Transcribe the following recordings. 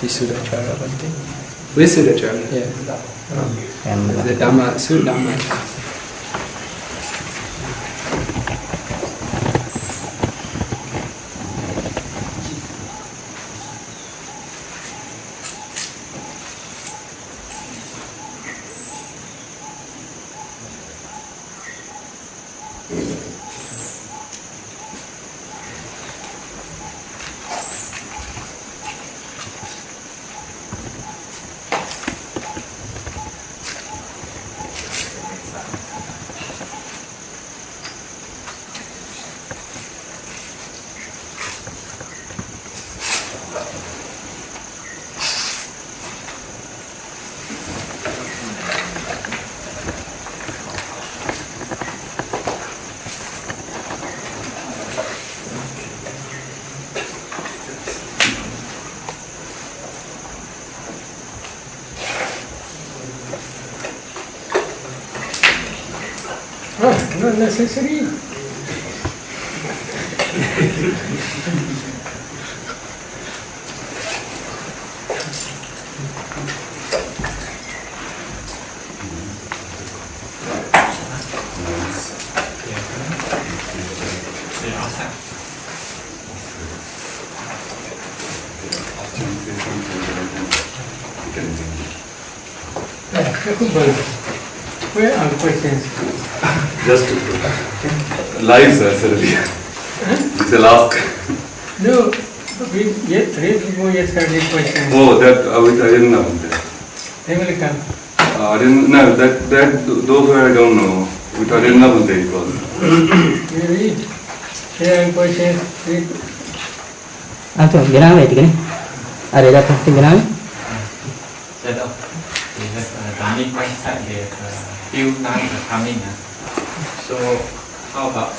Visuddhacharya Bhante. Visuddhacharya. Yeah. And The Dhamma, Suddhamma. Not necessary. Where are questions? Just live, sir. It's the last. No, we yet three people yesterday questions. Oh, that I didn't know. They will come. I didn't know that those who I don't know. Which I didn't know they call. Really? There are questions. Atau gerang lah itu kan? Ada datang tu gerang? Set up. We have dummy question here. Few times coming. So how about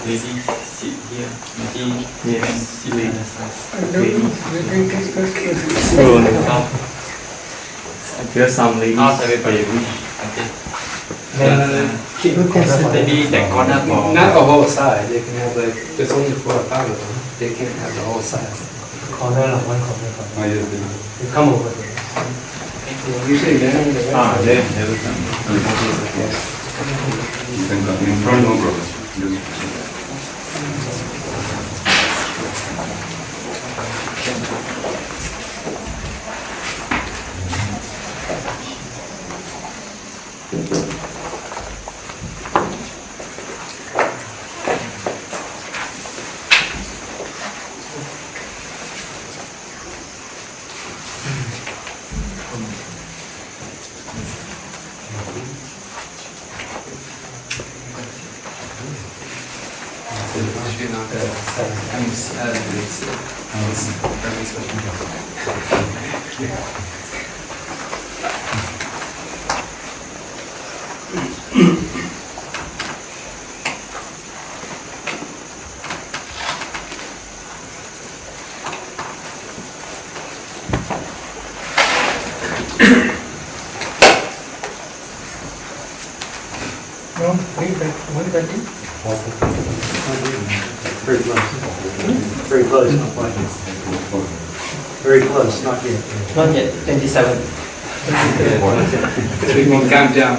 lady sit here? Maybe they can sit on the side. There are some ladies. How's everybody doing? Okay. Maybe that corner for Not the whole side. They can have like, there's only 4 or 5 of them. They can't have the whole side. Corner, one corner. You come over there. Usually they're in the Ah, there will come. In front, no problem. No, 130. Very close. Very close, not quite. Very close, not yet. Not yet. 27. We can count down.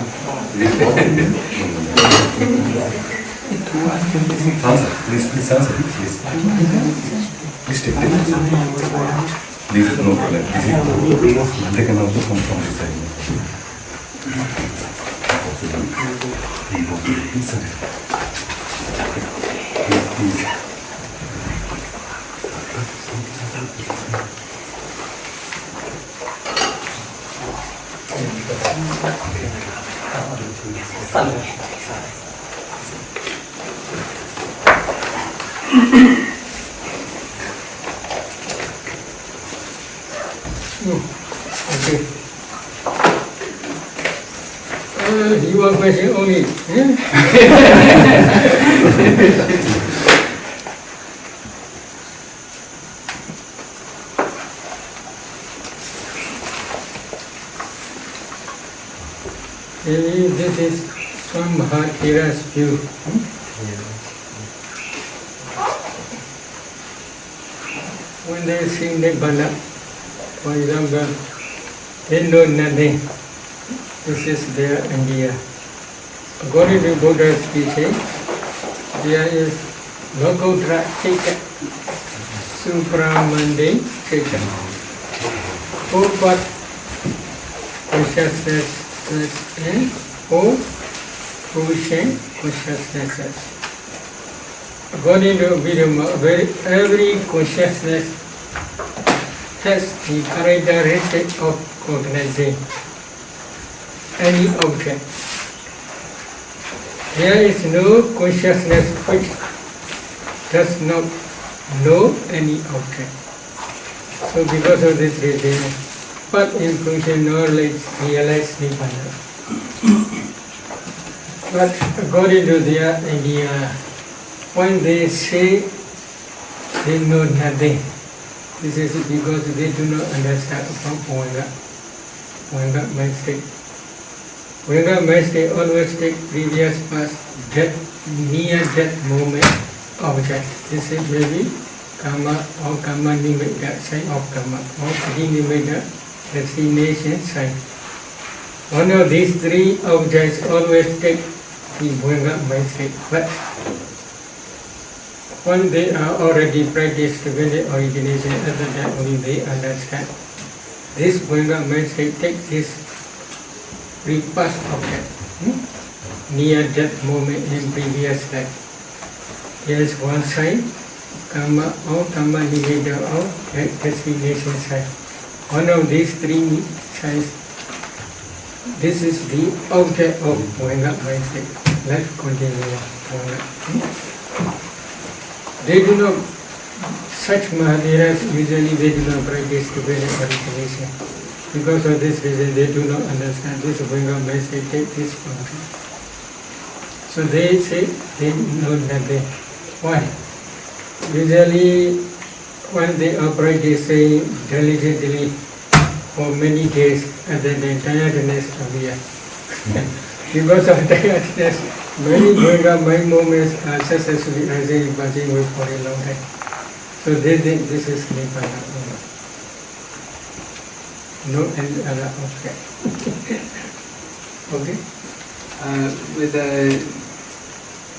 Please answer. Please take it. Leave it, no problem. They can also come from this side. Okay. You are question only. Maybe this is Swami Mahathira's view. When they sing Nibbana, For example, they know nothing. This is their idea. According to Buddha's teaching, there is Lokottara Citta, Supramundane Citta. Four-part consciousness and four fruition consciousnesses. According to Vidya, every consciousness has the characteristic of cognizing any object. There is no consciousness which does not know any object. So because of this reason, but in function knowledge realize Nibbana. But according to their idea, when they say they know nothing, this is because they do not understand about Vanga mind state. Vanga mind state always take previous past death, near death moment object. This is maybe karma or karma nimitta sign of karma or kati nimitta destination sign. One of these three objects always take the Vanga mind state. But when they are already practiced when the origination, at that only they understand. This Vanga mind state takes this pre-past object, near death moment in previous life. There is one side, karma or karma nimitta or destination side. One of these three sides, this is the object of Vanga mind state. Let's continue. They do not, such Mahaviras usually they do not practice the Vedic origination. Because of this reason they do not understand this Vanga mind state take this function. So they say they know nothing. Why? Usually when they are practicing diligently for many days and then the tiredness appears. Because of tiredness, many Vanga mind movements are successfully arising passing away for a long time. So they think this is Nibbana. No any other object. Okay? With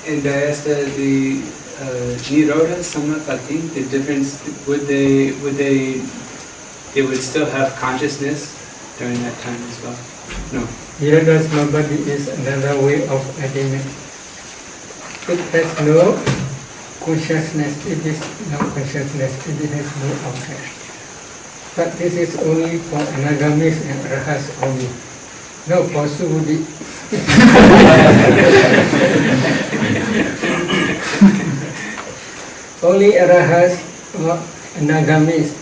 and I asked the Nirodha Samapatti, the difference, would they would still have consciousness during that time as well? No. Nirodha Samapatti is another way of attainment. It has no consciousness, it is no consciousness, it has no object. But this is only for anagamis and arahats only. No, for Subhuti. Only arahats or anagamis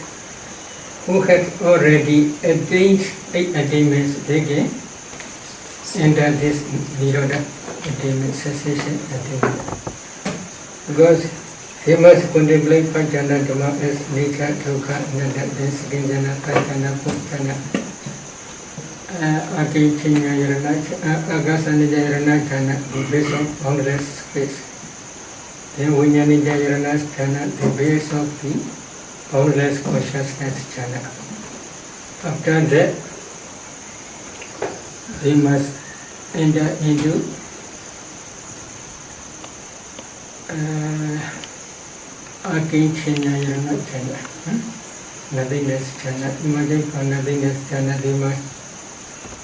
who have already attained 8 attainments, they can enter this Nirodha attainment, cessation attainment. Because he must contemplate Pajjana Dhamma as nature, dukkha, anatta, Srinjana, Pajjana, Pujjana, Akichinya Yarana, Agasanija Yarana Jhana, the base of boundless space. Then Vinyanija Yarana Jhana, the base of the boundless consciousness jhana. After that, they must enter into Akichinya Yarana jhana, nothingness jhana. Imagine for nothingness jhana, they must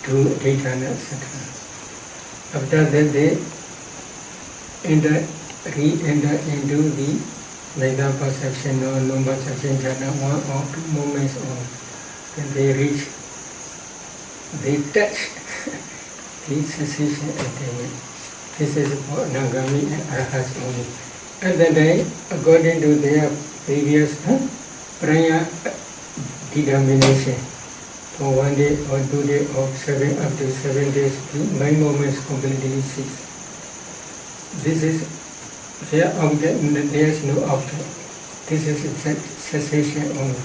do dhyana, etc. After that, they re-enter into the Veda perception or non-perception jhana, 1 or 2 moments on. Then they reach, they touch the cessation attainment. This is for Nagami and Arahats only. At that time, according to their previous prior determination, for 1 day or 2 days or 7 up to 7 days, the mind movements completely cease. This is their object, there is no object. This is cessation only.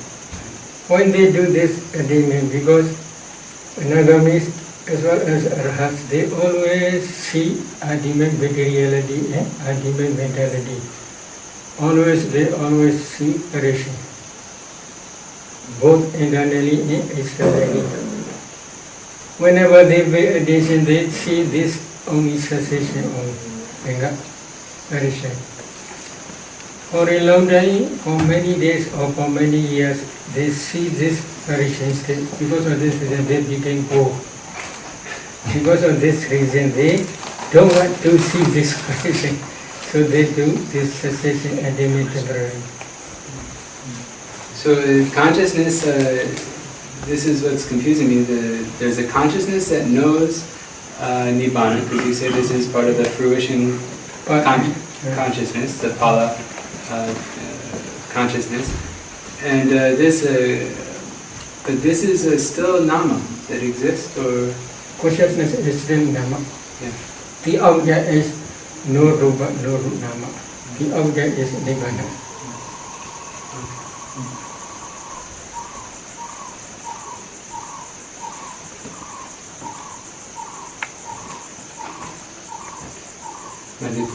When they do this attainment, because Nagamis as well as Arhats, they always see ultimate materiality and ultimate mentality. They always see parishing. both internally and externally. Whenever they pay attention, they see this only cessation of anger, variation. For a long time, for many days or for many years, they see this variation state. Because of this reason, they became poor. Because of this reason, they don't want to see this variation. So they do this cessation and they make temporary. So consciousness, this is what's confusing me. There's a consciousness that knows Nibbana, because you say this is part of the fruition consciousness, the Pala consciousness. And but this is still Nama that exists, or? Consciousness is still Nama. Yeah. The object is no Rupa, no Nama. The object is Nibbana.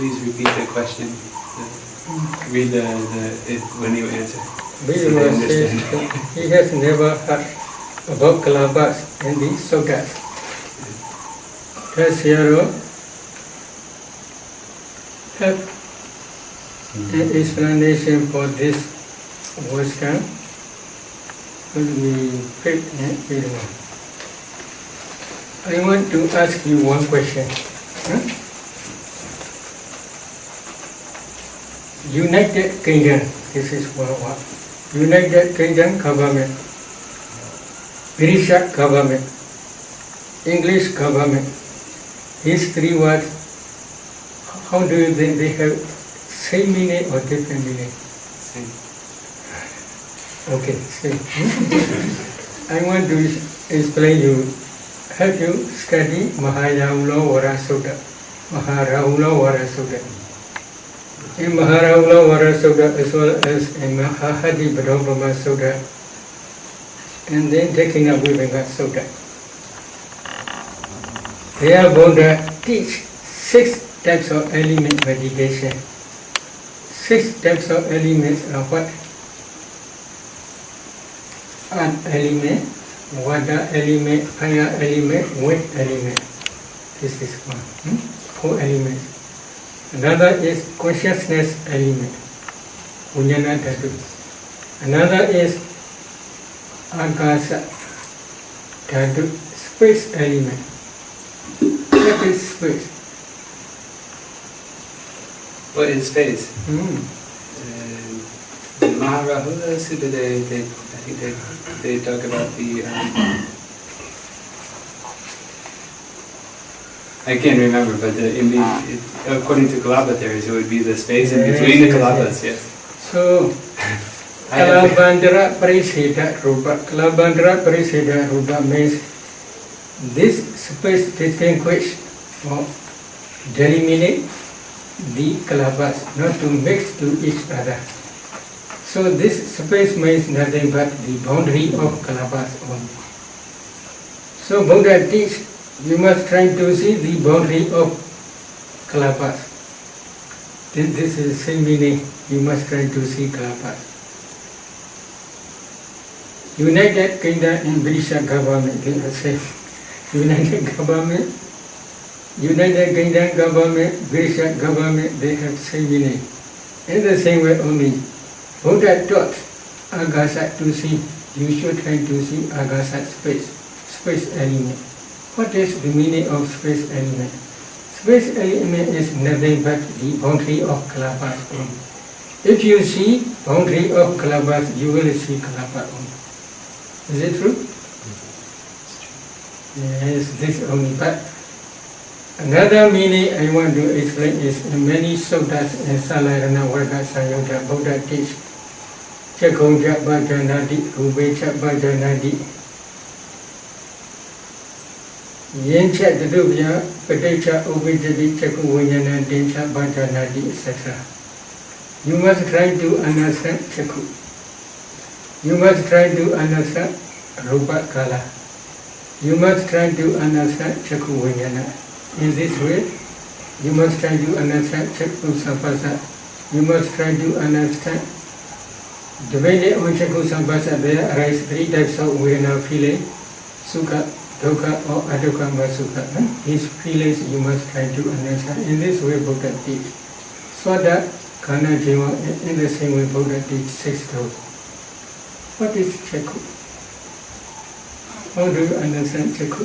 Please repeat the question. Read when you answer. Vishnu says he has never heard about Kalabas and the Sogas. Does Hero have an explanation for this wisdom? Will be fit and feeling. I want to ask you one question. United Kingdom, this is one word. United Kingdom government, British government, English government. These three words, how do you think they have same meaning or different meaning? Same. Okay, same. I want to explain you. Have you studied Mahayahula Vara Sutta? Maharahula Vara Sutta. In Maharahula Vara Sutta as well as in Mahahati Bhaddabhama Sutta, and then taking up with Viveka Sutta. There Buddha teach 6 types of element meditation. 6 types of elements are what? Earth element, water element, fire element, wind element. This is one. 4 elements. Another is consciousness element, Vijnana Dhatu. Another is Akasa Dhatu, space element. What is space? What is space? In Maharahula Sutta, I think they talk about the. I can't remember, but according to Kalapa theories, it would be the space in between the Kalapas. Yes. So, Kalabandhara Pariseda Rupa. Kalabandhara Pariseda Rupa means this space distinguish or delineate the Kalapas, not to mix to each other. So this space means nothing but the boundary of Kalapas only. So Buddha teach you must try to see the boundary of Kalapas. This is the same meaning. You must try to see Kalapas. United Kingdom and British government, they are same. United Kingdom government, British government, they have same meaning. In the same way only, Buddha taught Agasa to see. You should try to see Agasa space element. What is the meaning of space element? Space element is nothing but the boundary of Kalapas only. If you see boundary of Kalapas, you will see Kalapa only. Is it true? Yes, this only. But another meaning I want to explain is in many suttas and Salayana Varga Sayutta, Buddha teach Chakunja Bhajanadi, Ubecha Bhajanadi. Yencha Dadubya, Padecha, Ubijadi, Chaku Vijnana, Dencha, Bhajanadi, etc. You must try to understand Chaku. You must try to understand Rupa Kala. You must try to understand Chaku Vijnana. In this way, you must try to understand Chaku Sapasa. You must try to understand Depending on Chakku Sampasa, there arise three types of Vedana feeling, Sukha, Dukkha or Adukkha Sukha. These feelings you must try to understand. In this way Buddha teach. Swada, Kana, Jiva, in the same way Buddha teach 6 thoughts. What is Chakku? How do you understand Chakku?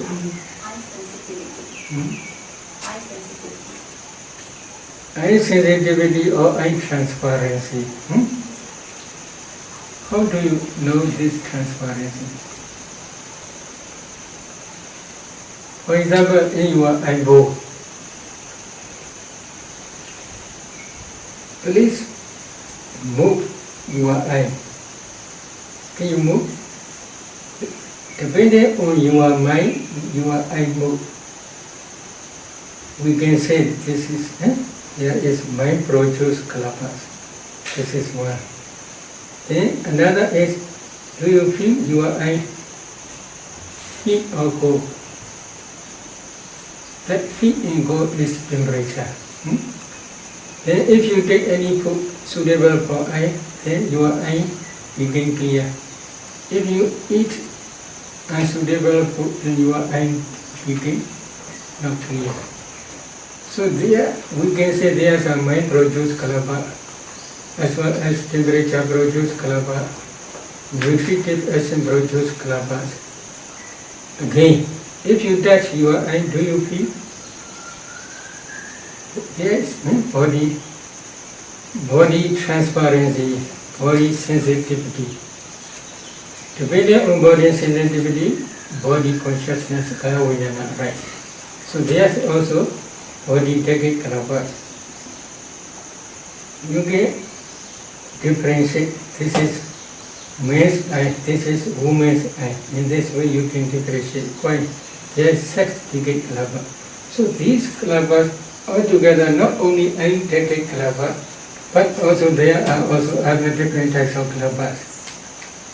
Eye sensitivity or eye transparency. How do you know this transparency? For example, in your eyeball, please move your eye. Can you move? Depending on your mind, your eye move. We can say this is, here is mind produce kalapas. This is one. Then another is, do you feel your eye heat or cold? That heat and cold is temperature. Then if you take any food suitable for eye, then your eye became clear. If you eat unsuitable food, then your eye became not clear. So there we can say there is a mind produce kalapa, as well as temperature produce kalapa, nutritive essence produce kalapas. Again, if you touch your eye, do you feel? Yes, body transparency, body sensitivity. Depending on body sensitivity, body consciousness, kaya vijnana, right? So there's also body decade kalapas. You can differentiate. This is man's eye, this is woman's eye. In this way you can differentiate. Why? There is sex decade kalapa. So these kalapas altogether not only eye decade kalapa, but also there are also other different types of kalapas.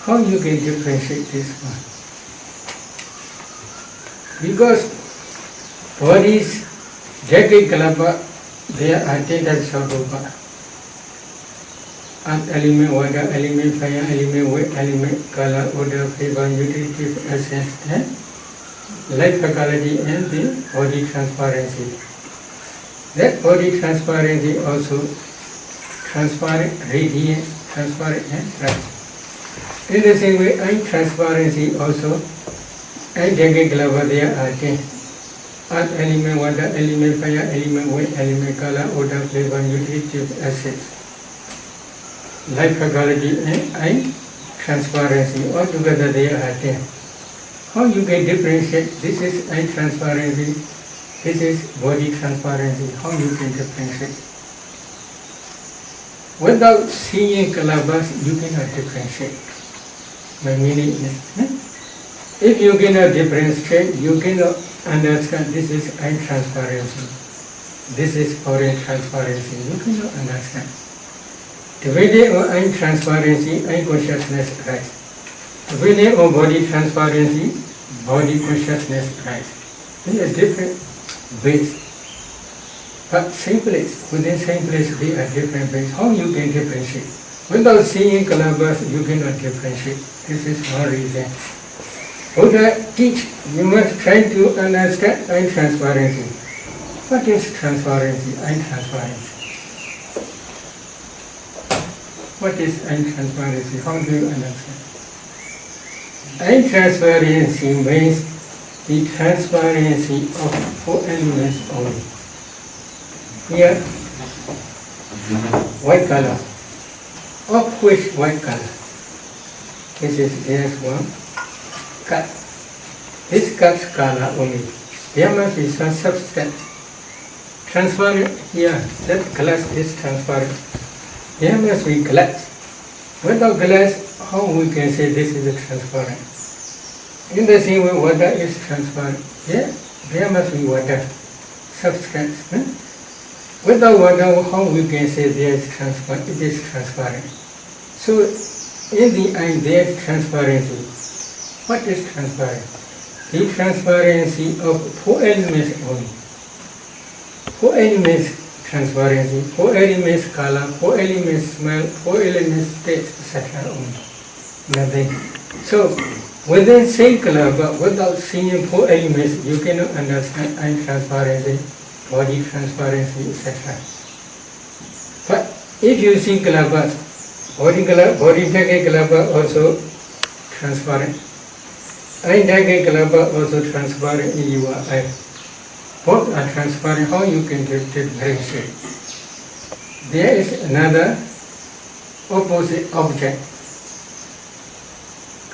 How you can differentiate this one? Because bodies decade kalapa, there are 10 types of rupa. Earth element, water element, fire element, weight element, color, odor, flavor, nutritive essence, and light faculty, and the body transparency. That body transparency also transparent, radiant, transparent, and bright. In the same way, eye transparency also, eye decade kalapa, there are 10. Earth element, water element, fire element, weight element, color, odor, flavor, nutritive essence, light faculty, and eye transparency. Altogether they are 10. How you can differentiate? This is eye transparency, this is body transparency. How you can differentiate? Without seeing kalapas, you cannot differentiate. My meaning is, if you cannot differentiate, you cannot understand this is eye transparency, this is body transparency. You cannot understand. Depending on eye transparency, eye consciousness rise. Depending on body transparency, body consciousness rise. In a different ways, but same place. Within same place, they are different ways. How you can differentiate? Without seeing kalapas, you cannot differentiate. This is one reason. Buddha teach, you must try to understand eye transparency. What is transparency? Eye transparency. What is eye transparency? How do you understand? Eye transparency means the transparency of 4 elements only. Here, white color. Of which white color? This is there's one cut. This cut's color only. There must be some substance. Transparent here, that glass is transparent. There must be glass. Without glass, how we can say this is transparent? In the same way, water is transparent. There must be water, substance. Without water, how we can say there is transparent? It is transparent. So, in the eye, there is transparency. What is transparent? The transparency of 4 elements only. 4 elements transparency. 4 elements color, 4 elements smell, 4 elements taste, etc. only. Nothing. So, within same color, but without seeing 4 elements, you cannot understand eye transparency, body transparency, etc. But if you see color, body decay color also transparent. Eye decay color also transparent in your eye. Both are transparent. How you can differentiate? There is another opposite object.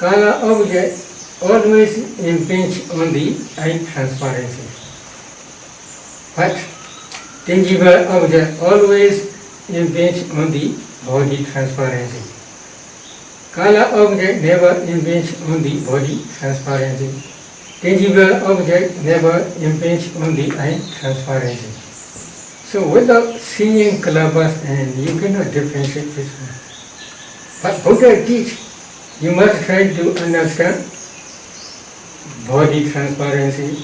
Color object always impinge on the eye transparency. But tangible object always impinge on the body transparency. Color object never impinge on the body transparency. Tangible object never impinge on the eye transparency. So without seeing color burst, and you cannot differentiate this one. But Buddha teach, you must try to understand body transparency,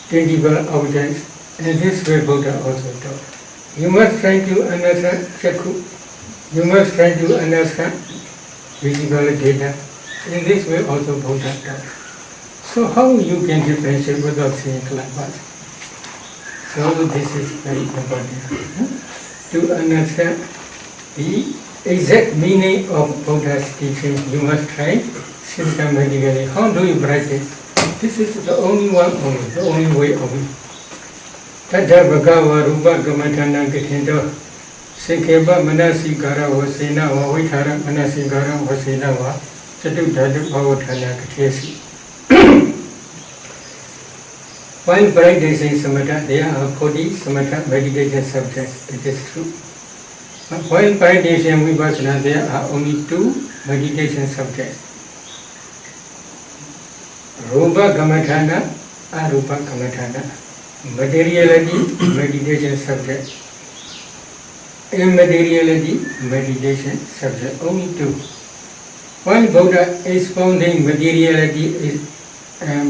tangible objects, and this way Buddha also taught. You must try to understand Chakku, you must try to understand visible data. In this way also Buddha taught. So how you can differentiate without seeing color burst? So this is very important to understand the exact meaning of Buddha's teaching. You must try systematically. How do you practice? This is the only one, the only way of it. Tadha Bhagava Rupa Gamatana Gatinda Sekeba Manasikara Vasena Vavithara Manasikara Vasena Va Chatu Dhatu Bhavatana Katesi. While practicing samatha, there are 40 samatha meditation subjects. It is true. But while practicing vipassana, there are only 2 meditation subjects. Rupa Gamatana, Arupa Gamatana. Materiality, meditation subject. Immateriality, meditation subject. Only 2. While Buddha expounding materiality is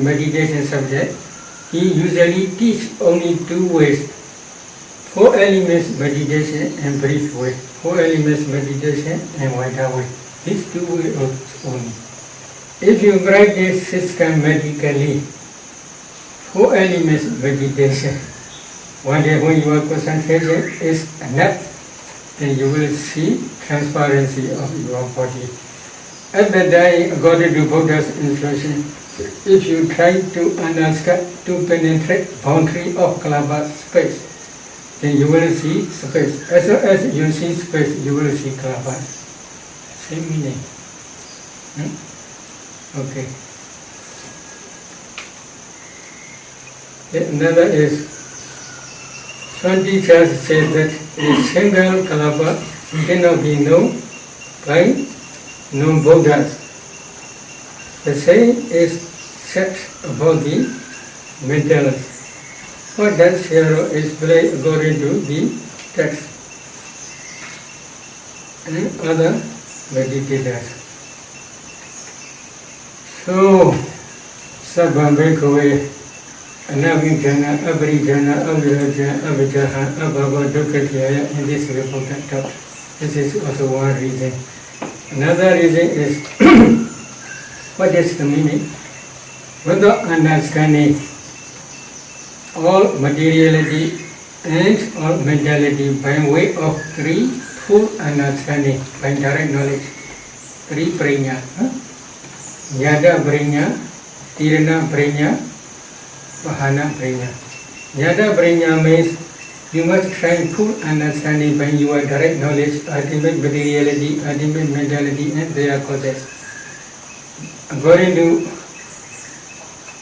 meditation subject, he usually teach only 2 ways. 4 elements meditation and brief way. 4 elements meditation and wider way. These 2 ways only. If you practice systematically 4 elements meditation, one day when your concentration is enough, then you will see transparency of your body. At that time, according to Buddha's instruction, if you try to understand, to penetrate boundary of Kalaba space, then you will see space. As soon as you see space, you will see Kalaba. Same meaning. Okay. Another is, some teachers say that a single Kalaba cannot be known by non-Buddhas. The same is said about the mentalists. What does Hero explain according to the text and other meditators? So, Sabbam Bhikkhave, Anavijana, Abhijana, Avirajana, Avijaha, Abhava, Dukkhatyaya, in this reported taught. This is also one reason. Another reason is, what is the meaning? Without understanding all materiality and all mentality by way of 3 full understanding, by direct knowledge, 3 prajna. Yada prajna, tirana prajna, pahana prajna. Yada prajna means you must try full understanding by your direct knowledge, ultimate materiality, ultimate mentality and their causes. According to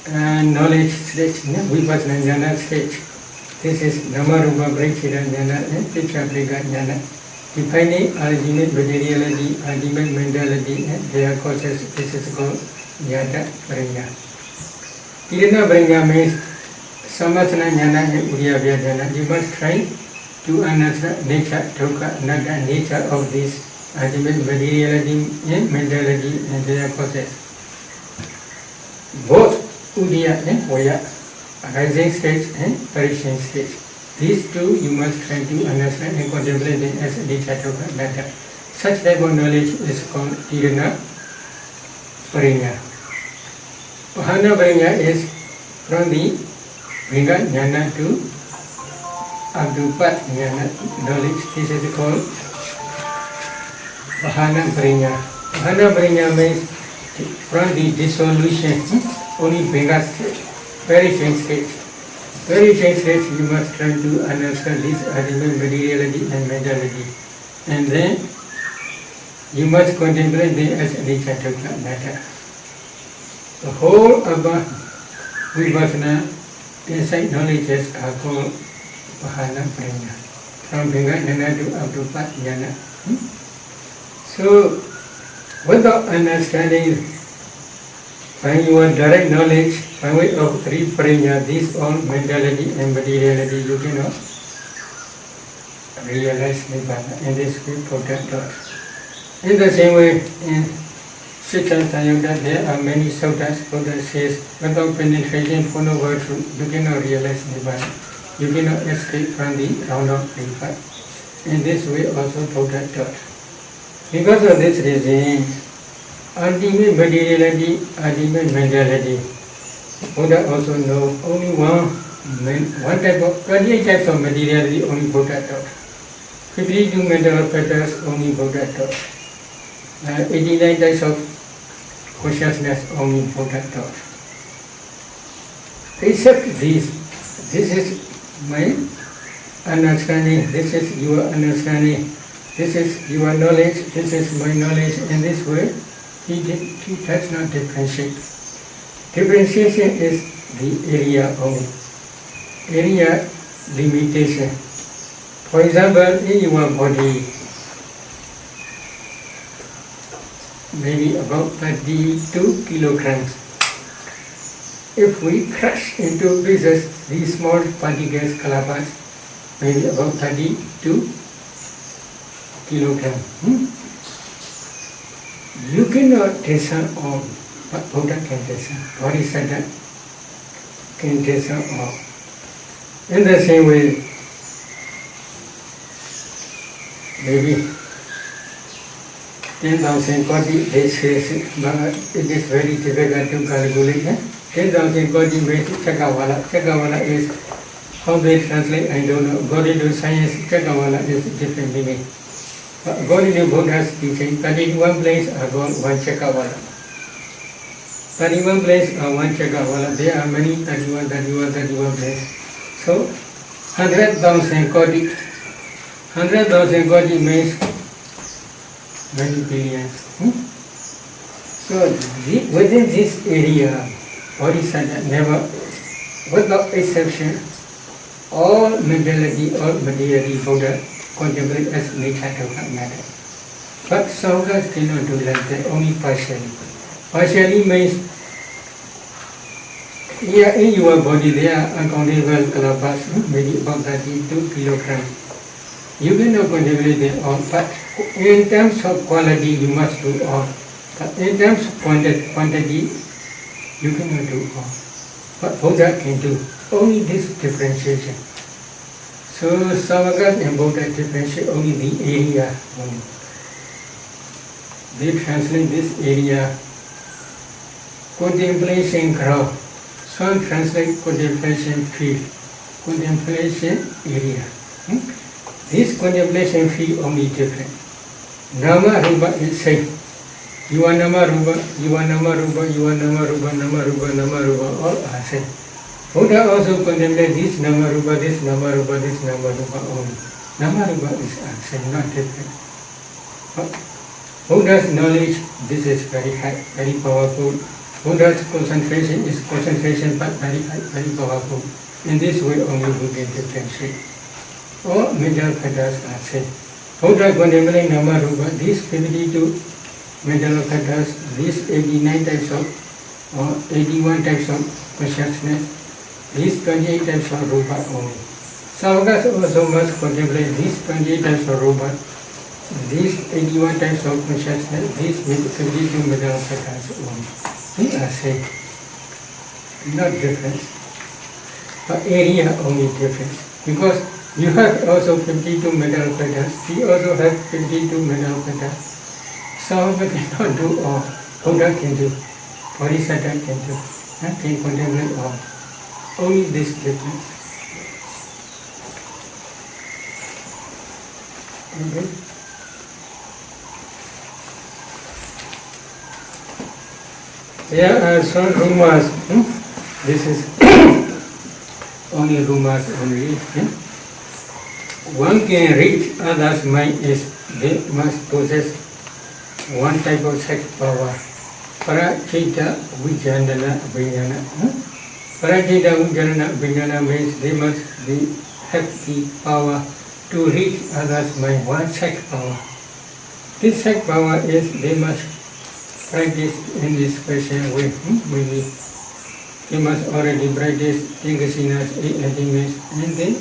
knowledge stage, vipassana jnana stage, this is Namarupa Prekshita jnana and Pitchaprika jnana, defining ultimate materiality, ultimate mentality and their causes. This is called Yada Prajna. Tirana Prajna means Samatana jnana and Uryabhya jnana. You must try to understand nature, dukkha, anatta, nature of this ultimate materiality and mentality and their causes. Both Udaya and Vaya, rising stage and perishing stage. These two you must try to understand and contemplate them as Adhichattoka method. Such type of knowledge is called Tirana Parinya. Pahana Parinya is from the Vinga Jnana to Abdupat Jnana knowledge. This is called Pahana Parinya. Pahana Parinya means from the dissolution, only Vinga state, very faint state. Very faint state you must try to understand this ultimate materiality and mentality. And then you must contemplate them as Adhichattoka method. The whole above Vipassana insight knowledges are called Pahana Parinya, from Vinga Jnana to Abdupat Jnana. So, without understanding, by your direct knowledge, by way of three Parinya, these all mentality and materiality, you cannot realize Nibbana. In this way, protect God. In the same way, in Siddha Sanyutta, there are many suttas. Buddha says, without penetration for no virtue, you cannot realize Nibbana. You cannot escape from the round of rebirth. In this way, also Buddha taught. Because of this reason, ultimate materiality, ultimate mentality, Buddha also knows only one type of, 28 types of materiality only Buddha taught. 52 mental factors only Buddha taught. 89 types of consciousness only Buddha taught. Except this is my understanding, this is your understanding, this is your knowledge, this is my knowledge. In this way, he does not differentiate. Differentiation is the area only, area limitation. For example, in your body, maybe about 32 kilograms. If we crush into pieces these small particles, kalapas, maybe about 32 kilograms. You cannot discern all, but Buddha can discern. Bodhisattva can discern all. In the same way, maybe 10,000 koti, they say, but it is very difficult to calculate. 10,000 koti means Chakawala. Chakawala is, how they translate, I don't know. According to science, Chakawala is different meaning. But according to Buddha's teaching, 31 places are called one Chakawala. 31 places are one Chakawala. There are many 31 places. So, 100,000 koti. 100,000 koti means many billions. So, within this area, Bodhisattva never, without exception, all mentality, all materiality, Buddha contemplate as Adhichattoka method. But Saugas cannot do like that, only partially. Partially means, here in your body there are uncountable kalapas, maybe about 32 kilograms. You cannot contemplate them all, but in terms of quality, you must do all. But in terms of quantity, you cannot do all. But Buddha can do only this differentiation. So Savakas and Buddha differentiate only the area only. They translate this area contemplation ground. Some translate contemplation field, contemplation area. This contemplation field only different. Nama Rupa is same. You are Nama Rupa, you are Nama Rupa, you are Nama Rupa, Nama Rupa, Nama Rupa, all are same. Buddha also contemplate this Nama Rupa, this Nama Rupa, this Nama Rupa only. Nama Rupa is same, not different. But Buddha's knowledge, this is very high, very powerful. Buddha's concentration is concentration but very high, very powerful. In this way only we can differentiate. All mental factors are same. Buddha contemplating Nama Rupa, these 52 mental factors, these 89 types of, or 81 types of consciousness, these 28 types of Rupa only. Savakas also must contemplate these 28 types of Rupa, these 81 types of consciousness, these 52 mental factors only. They are same, not different, but area only difference. Because you have also 52 mental patterns, he also has 52 mental patterns. Some of it cannot do all, Buddha can do, Bodhisattva can do, can contemplate all. Only this difference. Okay. There are some rumors. This is only rumors only. One can reach others' mind is they must possess one type of sex power. Parachita Vijnana Vijnana. Parachita Vijnana Vijnana means they must have the power to reach others' mind, one sex power. This sex power is they must practice in this special way. Maybe they must already practice Tinkasinas, 8 attainments, and then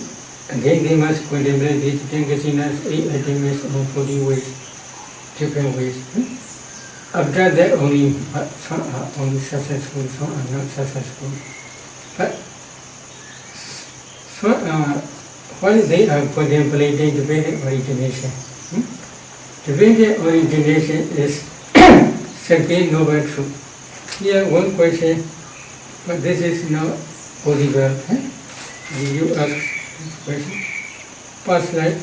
again they must contemplate these Tinkasinas, 8 attainments in 40 ways, different ways. After that only, some are only successful, some are not successful. But while they are contemplating dependent origination, dependent origination is second noble truth. Here one question, but this is not possible. Did you ask this question? Past life?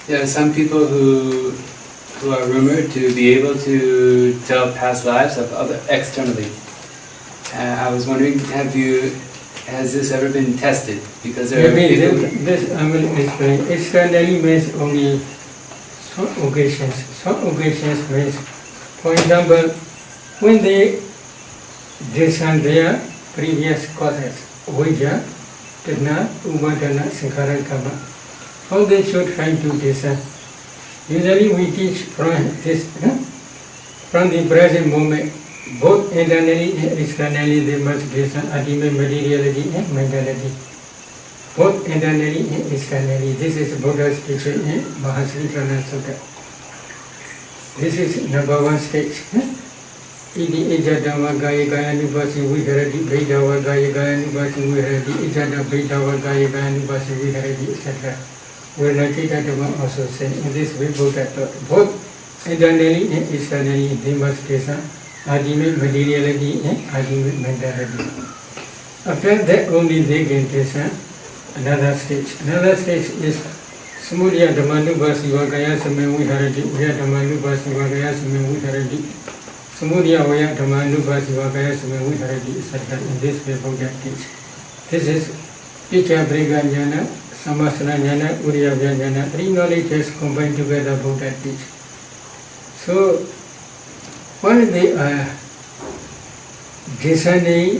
Yeah, some people who are rumored to be able to tell past lives of other externally. I was wondering, has this ever been tested? Because there are people. This I will explain. Externally means only some occasions. Some occasions means, for example, when they discern their previous causes, Vijja, Tanha, Upadana, Sankhara, Karma, how they should try to discern. Usually we teach from the present moment, both internally and externally they must discern ultimate materiality and mentality. Both internally and externally. This is Buddha's teaching in Mahasritrana Sutta. This is number one stage. Iti ijadama gaya gaya nubasi viharati, Vedava gaya gaya nubasi viharati, Ijada Vedava gaya gaya nubasi viharati, etc. Vernachita Dhamma also said in this way Buddha taught. Both internally and externally they must discern ultimate materiality and ultimate mentality. After that only they can discern another stage. Another stage is Samudaya Dhammanubhasi Vagaya Samen Viharati, Vaya Dhammanubhasi Vagaya Samen Viharati, Samudaya Vaya Dhammanubhasi Vagaya Samen Viharati, etc. In this way Buddha teach. This is Pitya Brega Jnana, Samasana Jnana, Uriyabhya Jnana. Three knowledges combined together Buddha teach. So, when they are discerning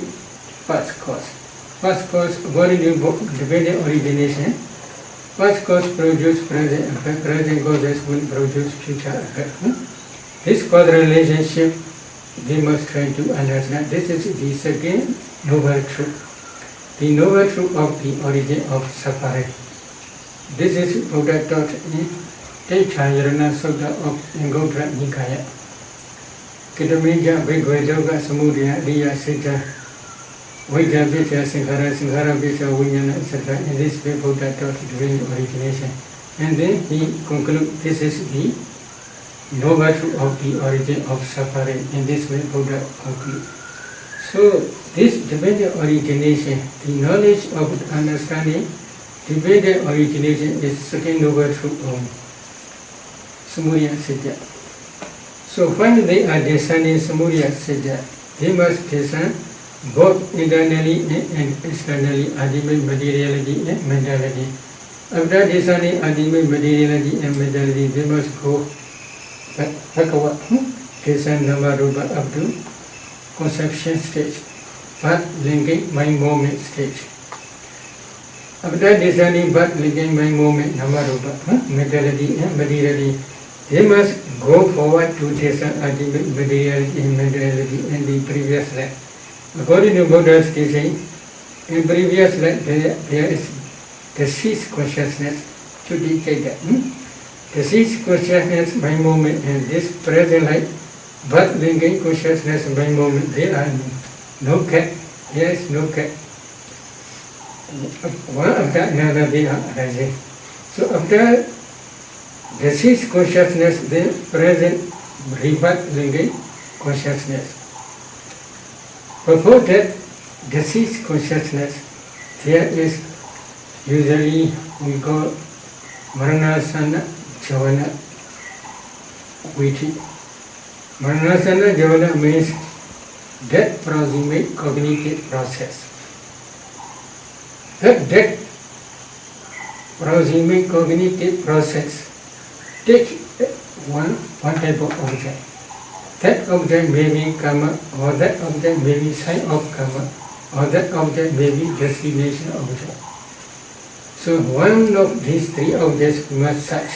first cause. First cause, according to dependent origination, first cause produce present effect, present causes will produce future effect. This cause relationship, they must try to understand. This is the second noble truth. The noble truth of the origin of suffering. This is Buddha taught in Teitthayarana Sutta of Anguttara Nikaya. Kitamija Bhagavadoga Samudaya Riya Sita Vijja Vijja Sankhara Sankhara Vijja Vijnana, etc. In this way Buddha taught during origination. And then he concludes this is the noble truth of the origin of suffering. In this way Buddha concludes. So this dependent origination, the knowledge of understanding, dependent origination is second noble truth of Samudaya Satya. So when they are discerning Samudaya Satya, they must discern both internally and externally, ultimate materiality and mentality. After discerning ultimate materiality and mentality, they must go backward, discern Namarupa up to conception stage, but linking mind moment stage. After discerning but linking mind moment, Namarupa, mentality and materiality, they must go forward to discern ultimate materiality and mentality in the previous life. According to Buddha's teaching, in previous life there is the cease consciousness, Chuti Chaita. The cease consciousness by moment and this present life, but linking consciousness by moment, there are no gap. There is no gap. one after another they are arising. So after deceased consciousness, the present rebirth linking consciousness. Before that deceased consciousness, there is usually we call Maranasana Javana Viti. Maranasana Javana means death proximate cognitive process. That death proximate cognitive process takes one type of object. That object may be karma, or that object may be sign of karma, or that object may be destination object. So one of these three objects must search.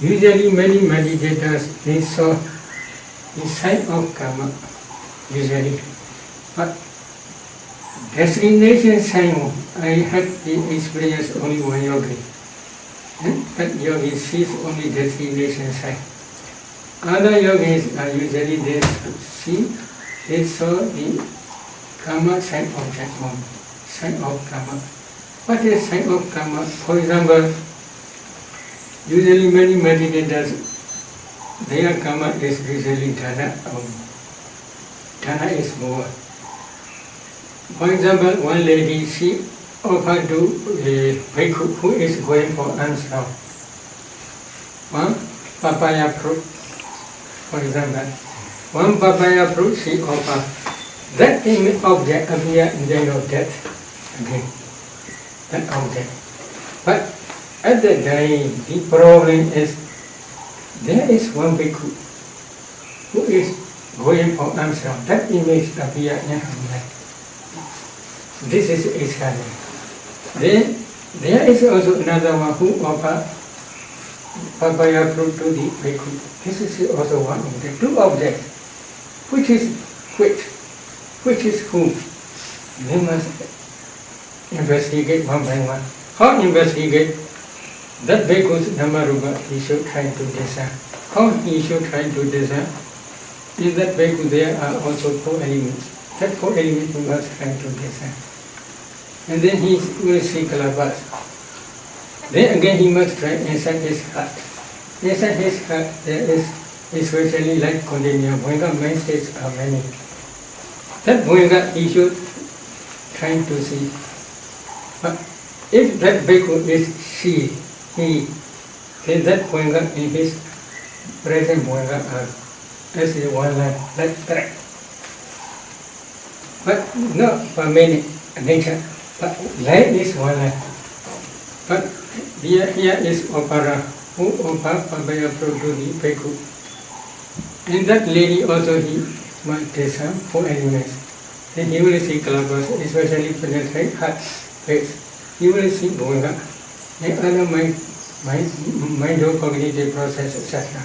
Usually many meditators, they saw the sign of karma, usually. But destination sign, I had the experience only one yogi. And that yogi sees only destination sign. Other yogis are usually they saw the karma sign object only, sign of karma. What is sign of karma? For example, usually many meditators, their karma is usually dana only. Dana is more. For example, one lady, she offered to a bhikkhu who is going for alms now. One papaya fruit, for example. One papaya fruit she offered. That object appears in the end of death again. That object. But at that time, the problem is there is one bhikkhu who is going for alms now. That image appears in her mind. This is external. Then there is also another one who offers papaya fruit to the bhikkhu. This is also one of the two objects. Which is which? Which is whom? We must investigate one by one. How investigate? That bhikkhu's namarupa he should try to discern. How he should try to discern? In that bhikkhu there are also four elements. That four elements we must try to discern. And then he will see kalabas. Then again he must try inside his heart. Inside his heart there is especially like Kundalini, Bhuanga main states are many. That Bhuanga he should try to see. But if that bhikkhu is she, he, then that Bhuanga in his present Bhuanga are as one line, like that. But not for many nature. But light is one line. But here is Opara, who offer papaya fruit to the bhikkhu. And that lady also he must discern four elements. Then he will see kalabas, especially penetrate heart, face. He will see bhuanga, and other mind or cognitive process, etc.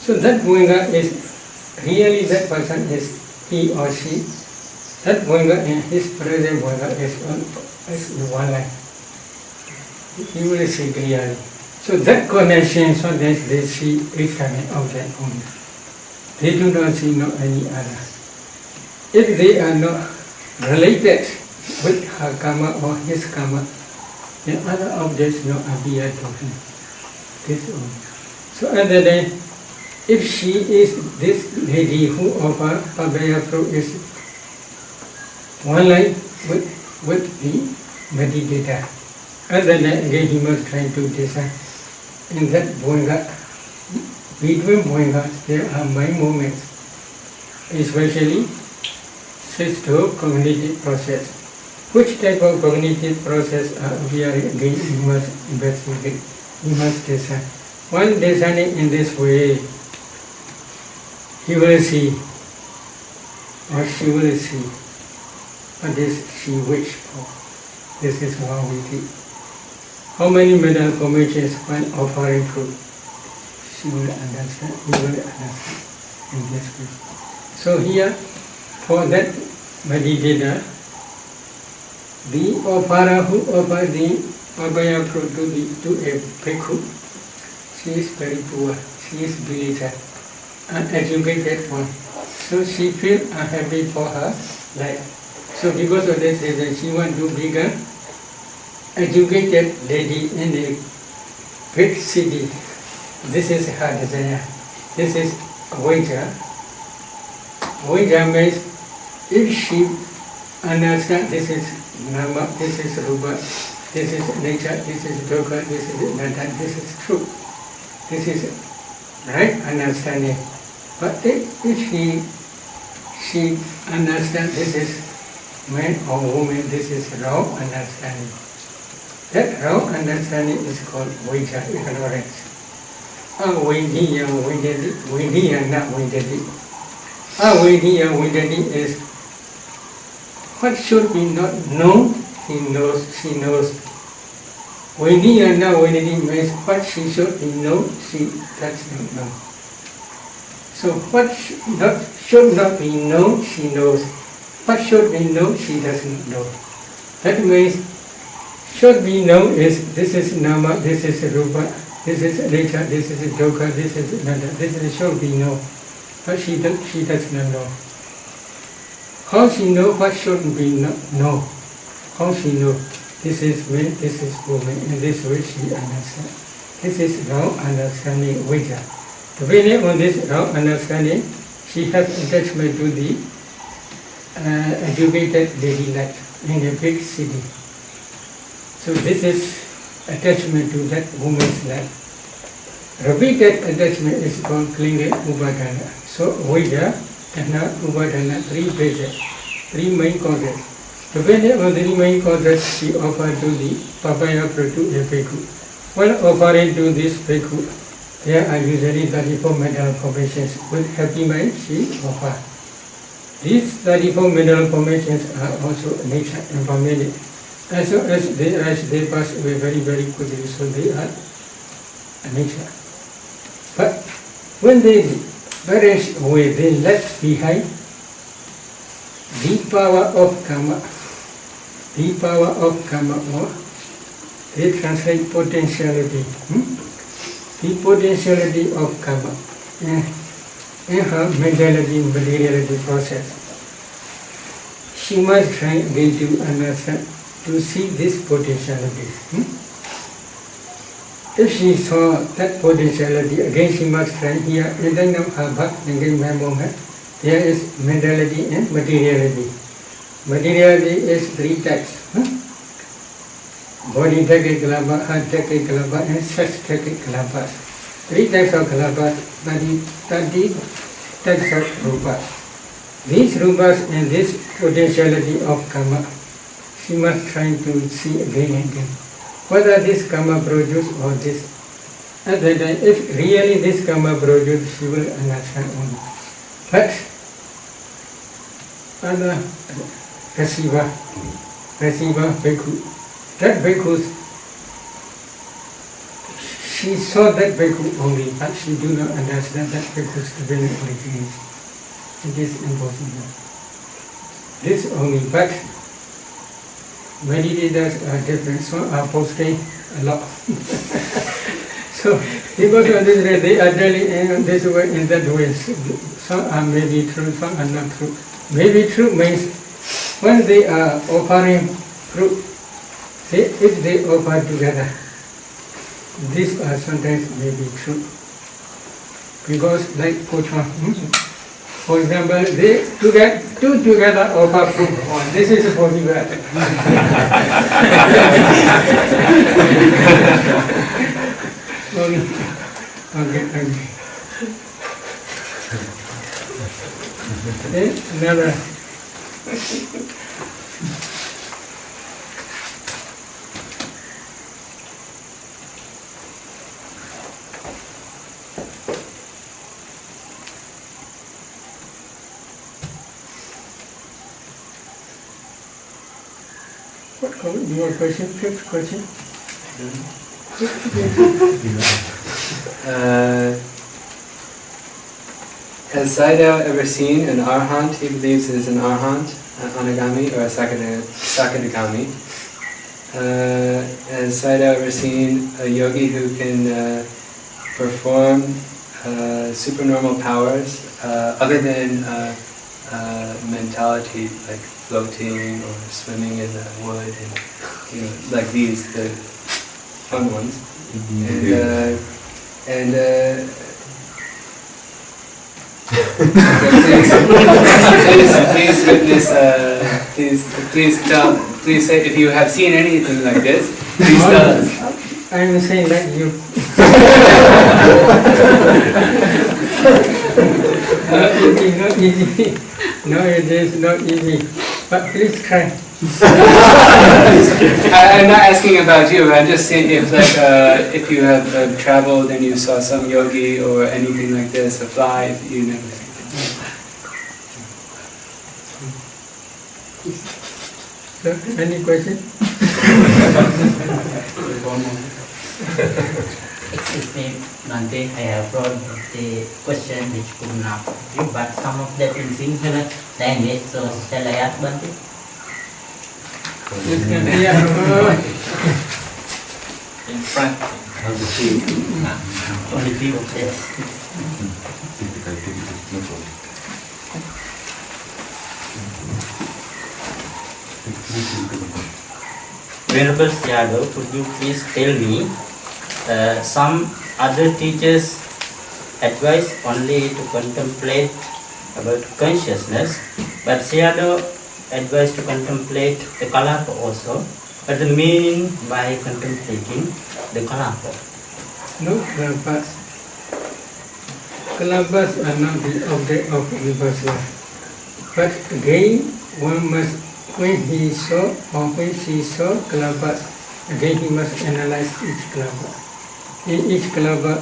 So that bhuanga is really that person is he or she. That bhuanga in his present bhuanga is one line. He will see clearly. So that connection, so that they see external object only. They do not see no any other. If they are not related with her karma or his karma, then other objects not appear to him. This only. So at the day, if she is this lady who offers papaya fruit is one line with the meditator. And then again he must try to discern. In that bhuanga, between bhuangas there are mind movements, especially says to cognitive process. Which type of cognitive process are appearing again you must investigate, you must discern. While discerning in this way, he will see or she will see what is she wish for. This is how we think. How many mental formations when offering fruit? She will understand, he will understand in this way. So here, for that meditator, the offerer who offers the papaya fruit to a bhikkhu, she is very poor, she is belated, uneducated one. So she feels unhappy for her life. So because of this reason, she wants to become educated lady in a big city. This is her desire. This is Vaja. Vaja means if she understands this is Nama, this is Rupa, this is nature, this is Dukkha, this is Nanda, this is truth. This is right understanding. But if she understands this is man or woman, this is wrong understanding. That wrong understanding is called Vaja, ignorance. Avidya Vidadi, Vidya not Vidadi. Avidya Vidadi is what should be not known, he knows, she knows. Vidya not Vidadi means what she should be known, she does not know. So what should not be known, she knows. What should be known, she does not know. That means should be known is this is Nama, this is Rupa, this is nature, this is Dukkha, this is Nanda, this is should be known. But she does not know. How she know what should be know? How she know? This is man, this is woman, in this way she understands. This is wrong understanding, Vaja. Depending on this wrong understanding, she has attachment to the educated lady life in a big city. So this is attachment to that woman's life. Repeated attachment is called Klinga Upadana. So Vaja, Dana, Upadana, three phases, three main causes. Depending on the three main causes, she offered to the papaya fruit to a bhikkhu. When offering to this bhikkhu, there are usually 34 mental formations. With happy mind, she offers. These 34 mental formations are also nature and permanent. As they pass away very, very quickly, so they are nature. But when they vanish away, they left behind the power of karma. The power of karma, or they translate potentiality. The potentiality of karma in her mentality, materiality process. She must try again to understand, to see this potentiality. If she saw that potentiality, again she must try here, in the name of her bhakt, there is mentality and materiality. Materiality is three types. Body Dhaki Kalapa, Heart Dhaki Kalapa, and Sex Dhaki Kalapas. Three types of Kalapas, 30 types of Rupas. These Rupas and this potentiality of karma, she must try to see again and again. Whether this karma produce or this. At that time, if really this karma produce, she will understand only. But other receiver bhikkhu, that bhikkhu, she saw that bhikkhu only, but she do not understand that bhikkhu's divine origin. It is impossible. This only, but meditators are different, some are posting a lot. So because of this, they are telling in this way, in that way. Some are maybe true, some are not true. Maybe true means when they are offering fruit, if they offer together, these are sometimes maybe true. Because like Kochma, for example, they two together offer fruit. This is possible. Okay. Then another. What your question? Fifth question. Has Sayadaw ever seen an arhat? He believes is an arhat, an anagami, or a sakadagami. Has Sayadaw ever seen a yogi who can perform supernormal powers other than mentality, like floating or swimming in the wood, and like these, the fun ones, and please witness. Please say if you have seen anything like this. Please tell us. I am saying like you. Not easy. No, it is not easy. But please try. I'm not asking about you. I'm just saying if you have traveled and you saw some yogi or anything like this, a fly, you never see it. So, any question? Excuse me, Nante, I have brought the question which could not you, but some of that in singular language, so shall I ask Bante? In front. Only few of this. Venerable Sayadaw, could you please tell me some other teachers advise only to contemplate about consciousness, but Sayadaw advised to contemplate the kalapa also. But the meaning by contemplating the kalapa? No kalapas. Kalapas are not the object of vipassana. But again, one must, when he saw or when she saw kalapas, again he must analyze each kalapa. In each kalapa,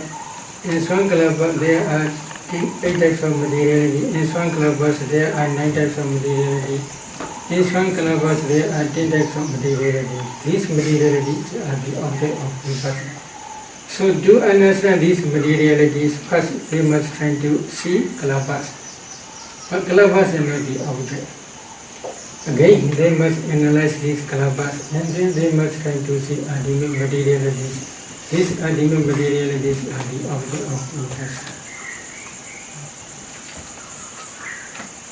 in Swankalapa there are 8 types of materiality. In Swankalapas there are 9 types of materiality. In Swankalapas there are 10 types of materiality. These materialities are the object of vipassana. So to understand these materialities, first they must try to see kalapas. But kalapas are not the object. Again, they must analyze these kalapas, and then they must try to see ultimate materialities. These ultimate materialities are the object of vipassana.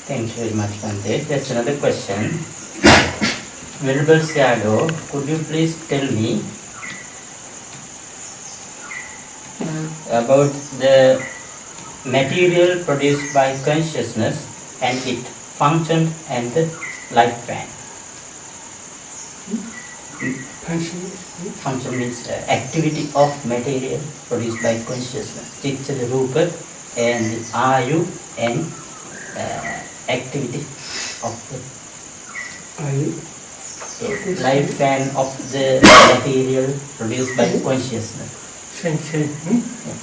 Thank you very much, Bante. That's another question. Venerable Sayadaw, could you please tell me about the material produced by consciousness and its function and the lifespan? Function means activity of material produced by consciousness. Chitta, Rupa, and Ayu, and activity of the lifespan of the material produced by consciousness. Same. Yes.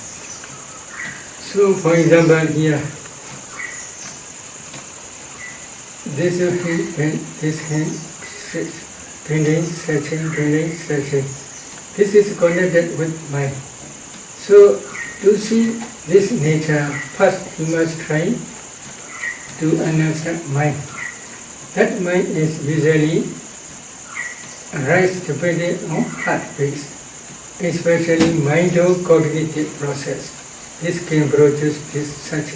So, for example, here, this hand stretching. This is connected with mind. So, to see this nature, first you must try to understand mind. That mind is usually arise depending on heartbeats, especially mind-cognitive process. This can produce this such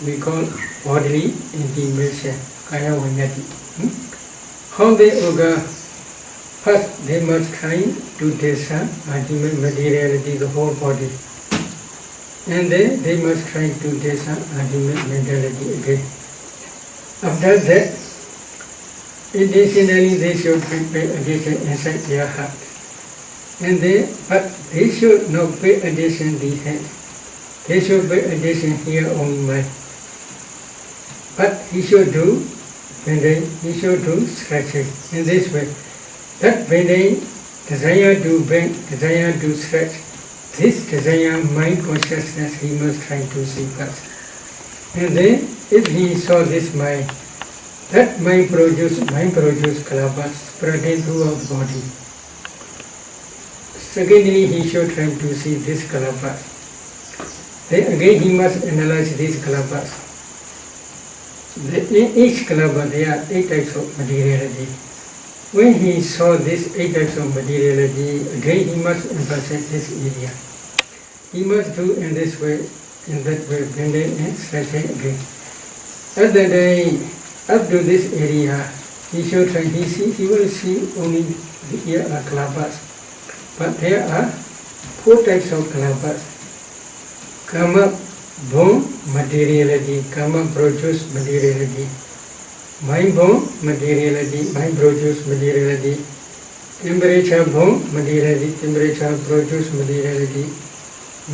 we call bodily intimation, kaya vinyati. How they occur? First, they must try to discern ultimate materiality, the whole body. And then they must try to discern ultimate mentality again. After that, additionally they should pay attention inside their heart. And but they should not pay attention the head. They should pay attention here on mind. But he should do, and then he should do stretching in this way. That when they desire to bend, desire to stretch, this desire mind consciousness he must try to see first. And then if he saw this mind, that mind produce kalapas spreading throughout the body. Secondly, he should try to see this kalapas. Then again he must analyze these kalapas. In each kalapa there are 8 types of materiality. When he saw these 8 types of materiality, again he must emphasize this area. He must do in this way, in that way, bending and stretching again. At the day, up to this area, he should try, he will see only here are kalabas. But there are 4 types of kalabas. Kama, born materiality, kama produce materiality. Mind born materiality, mind produce materiality. Temperature born materiality, temperature produce materiality.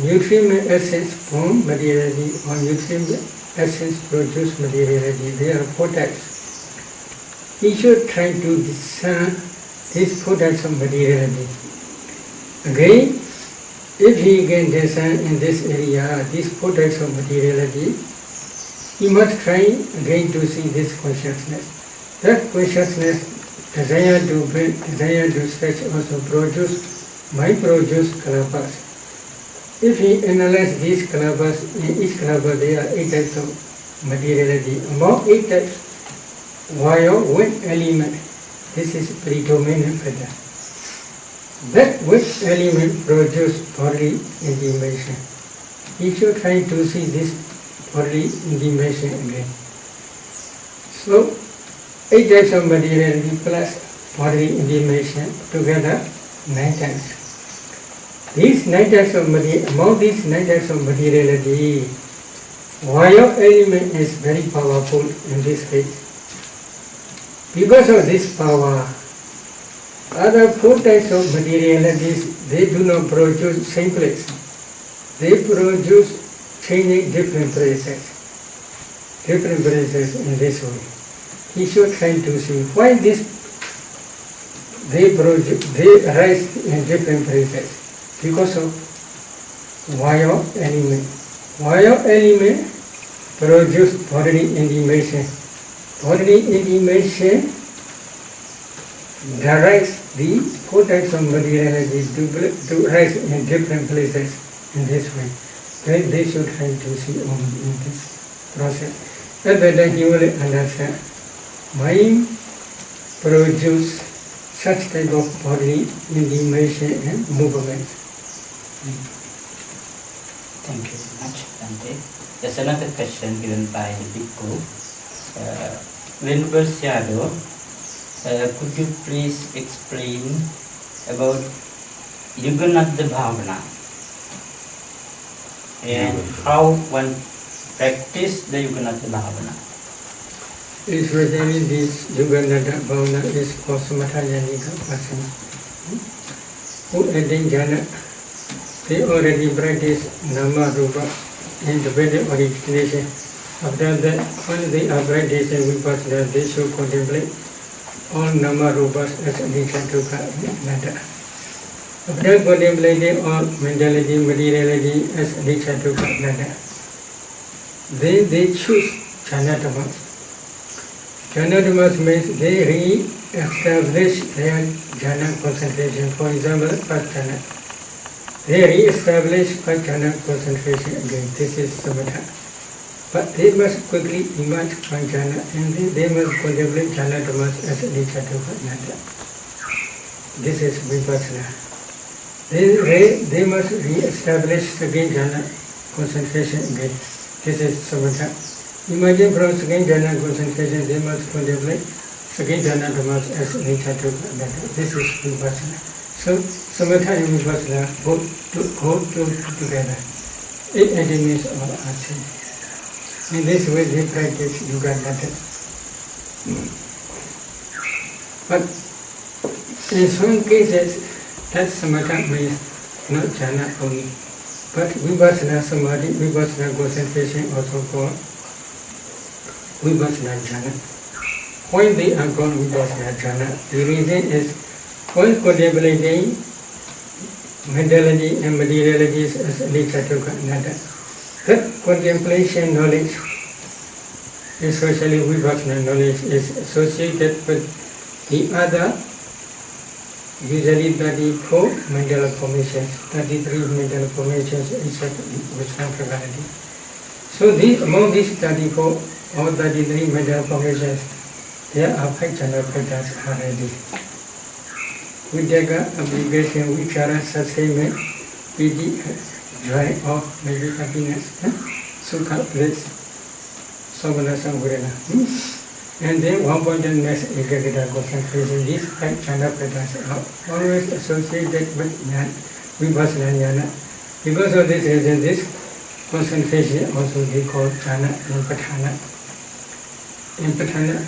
Nutrient essence form materiality or nutrient essence produce materiality. There are 4 types. He should try to discern these 4 types of materiality. Again, if he can discern in this area these 4 types of materiality, he must try again to see this consciousness. That consciousness, desire to build, desire to stretch, also might produce kalabas. If he analyzes these kalabas, in each kalabas there are 8 types of materiality. Among 8 types, wind element, this is predominant factor. That wind element produces bodily intimation. He should try to see this bodily intimation again. So, 8 types of materiality plus bodily intimation together 9 types. These 9 types of materiality, among these 9 types of materiality, wire element is very powerful in this case. Because of this power, other 4 types of materialities, they do not produce same place. They produce changing different places in this way. He should try to see why they arise in different places. Because of wire element. Wire element produce bodily intimation. Bodily intimation derives the 4 types of materialities to rise in different places in this way. Then they should try to see only in this process. At that time he will understand. Mind produce such type of bodily intimation and movement. Thank you very much, Bhante. There's another question given by the Bhikkhu. Venerable Sayadaw, could you please explain about Yogananda Bhavana and how one practice the Yogananda Bhavana? Especially this Yogananda Bhavana is for Samatha Yanika person who attain jhana. They already practice Nama Rupa independent origination. After that, when they are practicing Vipassana, they should contemplate all Nama Rupas as Anicca Dukkha Anatta. After contemplating all mentality, materiality as Anicca Dukkha Anatta, then they choose Jhanatamas. Jhanatamas means they re-establish their jhana concentration. For example, first jhana. They re-establish first jhana concentration again. This is samatha. But they must quickly emerge from jhana and then they must contemplate jhanatamas as anicca dukkha anatta. This is vipassana. They must re-establish second jhana concentration again. This is samatha. Imagine from second jhana concentration they must contemplate second jhanatamas as anicca dukkha anatta. This is vipassana. So samatha and vipassana go together. 8 elements of asana. In this way they practice yoga method. But in some cases that samatha means not jhana only, but vipassana samadhi, vipassana concentration also called vipassana jhana. Why they are called vipassana jhana? The reason is when contemplating mentality and materialities as anicca dukkha anatta, that contemplation knowledge, especially vipassana knowledge, is associated with the other, usually 34 mental formations, 33 mental formations except Vishnu Prakriti. So among these 34 or 33 mental formations, there are 5 jhana factors already. Vidyaka, obligation, vichara, sustainment, piti, joy or maybe happiness, sukha, bliss. Samana Samgurana. And then one point in next Ekagata concentration, these 5 chana patterns are always associated with Vipassana Jnana. Because of this reason, this concentration also they call jhana impatana. Impatana,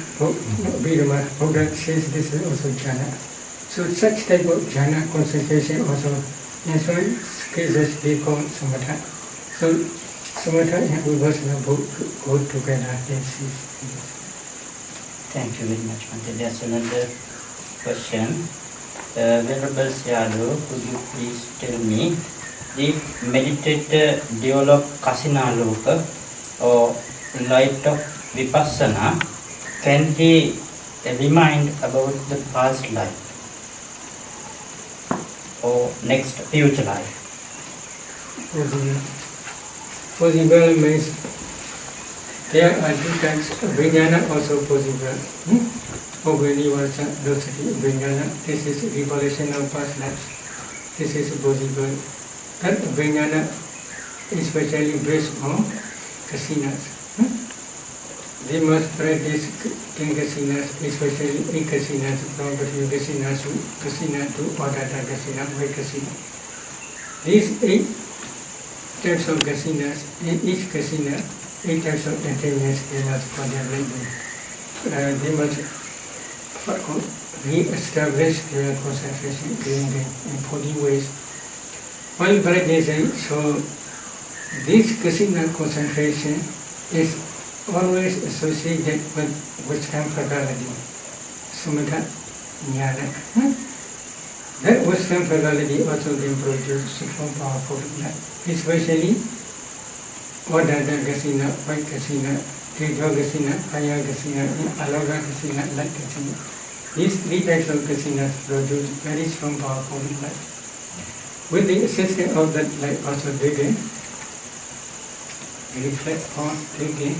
Buddha says this is also jhana. So such type of jhana concentration also in some cases they call samatha. So samatha and vipassana both go together. Yes. Thank you very much, Bhante. There's another question. Venerable Sayadaw, could you please tell me, if meditator develop kasina loka or light of vipassana, can he remind about the past life or next future life? Possible means there are 2 types of vijnana also possible. Obvenivarsa, dosati, vijnana, this is revelation of past lives. This is possible. That vijnana is especially based on kasinas. They must practice 10 kasinas, especially 8 kasinas, from between kasina to Odata kasina, white kasina. These 8 types of kasinas, in each kasina, 8 types of attainments they must contemplate. They must re-establish their concentration in 40 ways. While practicing, so this kasina concentration is always associated with Western faculty, samatha jnana. That Western faculty also can produce super powerful light, especially Odata kasina, white kasina, Tejo kasina, Kaya kasina, and Aloka kasina, light kasina. These 3 types of kasinas produce very strong powerful light. With the assistance of that light also they can reflect on, they can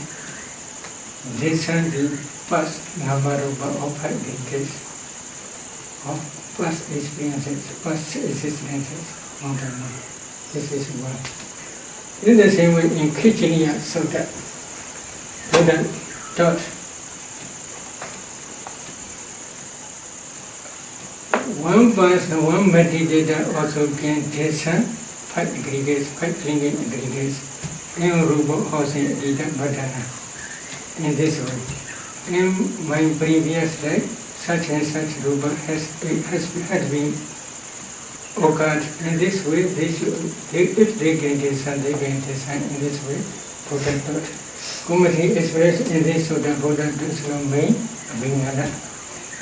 discern the past Namarupa of 5 decades of past experiences, past existences on the mind. This is one. In the same way, in Kichiniya Sutta, Buddha taught one person, one meditator also can discern 5 aggregates, 5 clinging aggregates, in Rupa Housing Adita Bhadana. In this way, in my previous life, such and such Rupa had been occurred. In this way, if they can discern, they can discern in this way. Buddha taught. Kumati expressed in this Sutta, Buddha does not mean Vijnana.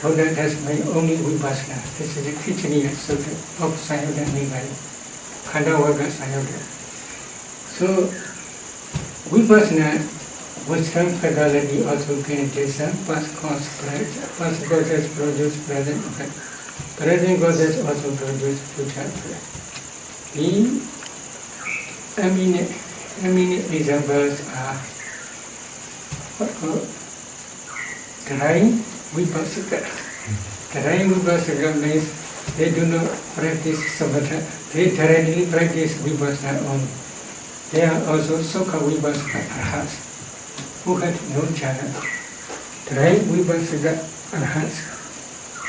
Buddha does mean only Vipassana. This is a Kichiniya Sutta of Sayodha Nigaya, Khandavaka Sayodha. So, Vipassana, Western faculty also can discern past causes produce present effect. Present causes also produce future effect. The eminent examples are what called Drying Vipassaka. Drying Vipassaka means they do not practice samatha, they directly practice Vipassana only. There are also Sukha Vipassaka Arhats who had no jhana. Drying Vipassaka Arhats.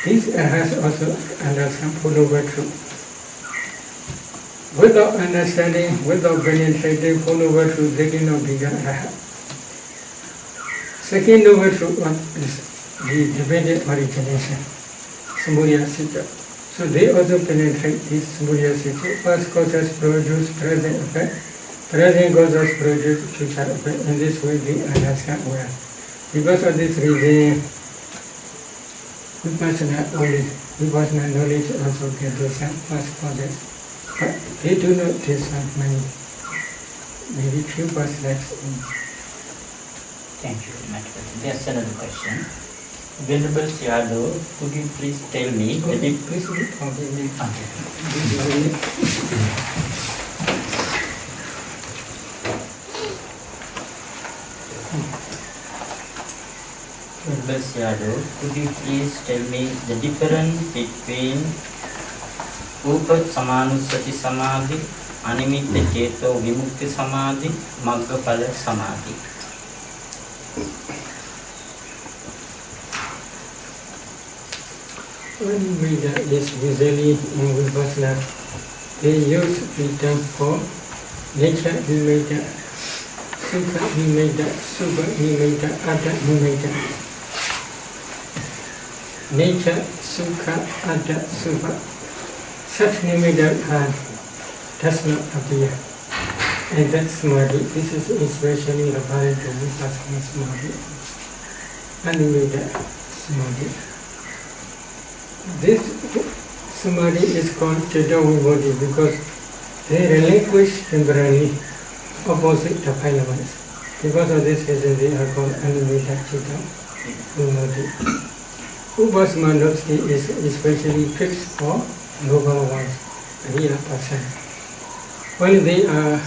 These Arhats also understand Four-Noble Truth. Without understanding, without penetrating Four-Noble Truth, they cannot become Arhat. Second Noble Truth is the dependent origination, Samudaya Sita. So they also penetrate this Samudaya Sita. Past causes produce present effect, present causes produce future effect. In this way they understand well. Because of this reason, Vipassana knowledge also can discern past causes. But they do not discern maybe few past lives. Thank you very much. There's another question. Venerable Sayadaw, could you please tell me the Please forgive me. Venerable Sayadaw, could you please tell me the difference between Upasammanusati Samadhi, Animitta Ceto Vimukti Samadhi, Maggaphala Samadhi? Animeda is usually in Vipassana. They use the term for nature Nimeda, Sukha Nimeda, Subha Nimeda, Ada Nimeda. Nature, Sukha, Ada, Subha. Such Nimeda does not appear. And that Samadhi, this is especially referring to Vipassana Samadhi. Animeda Samadhi. This Samadhi is called Chitta Vibhuti because they relinquish temporarily opposite defilements. Because of this reason they are called Animeda Chitta Vibhuti. Upasmanopsti is especially fixed for noble ones, real person. When they are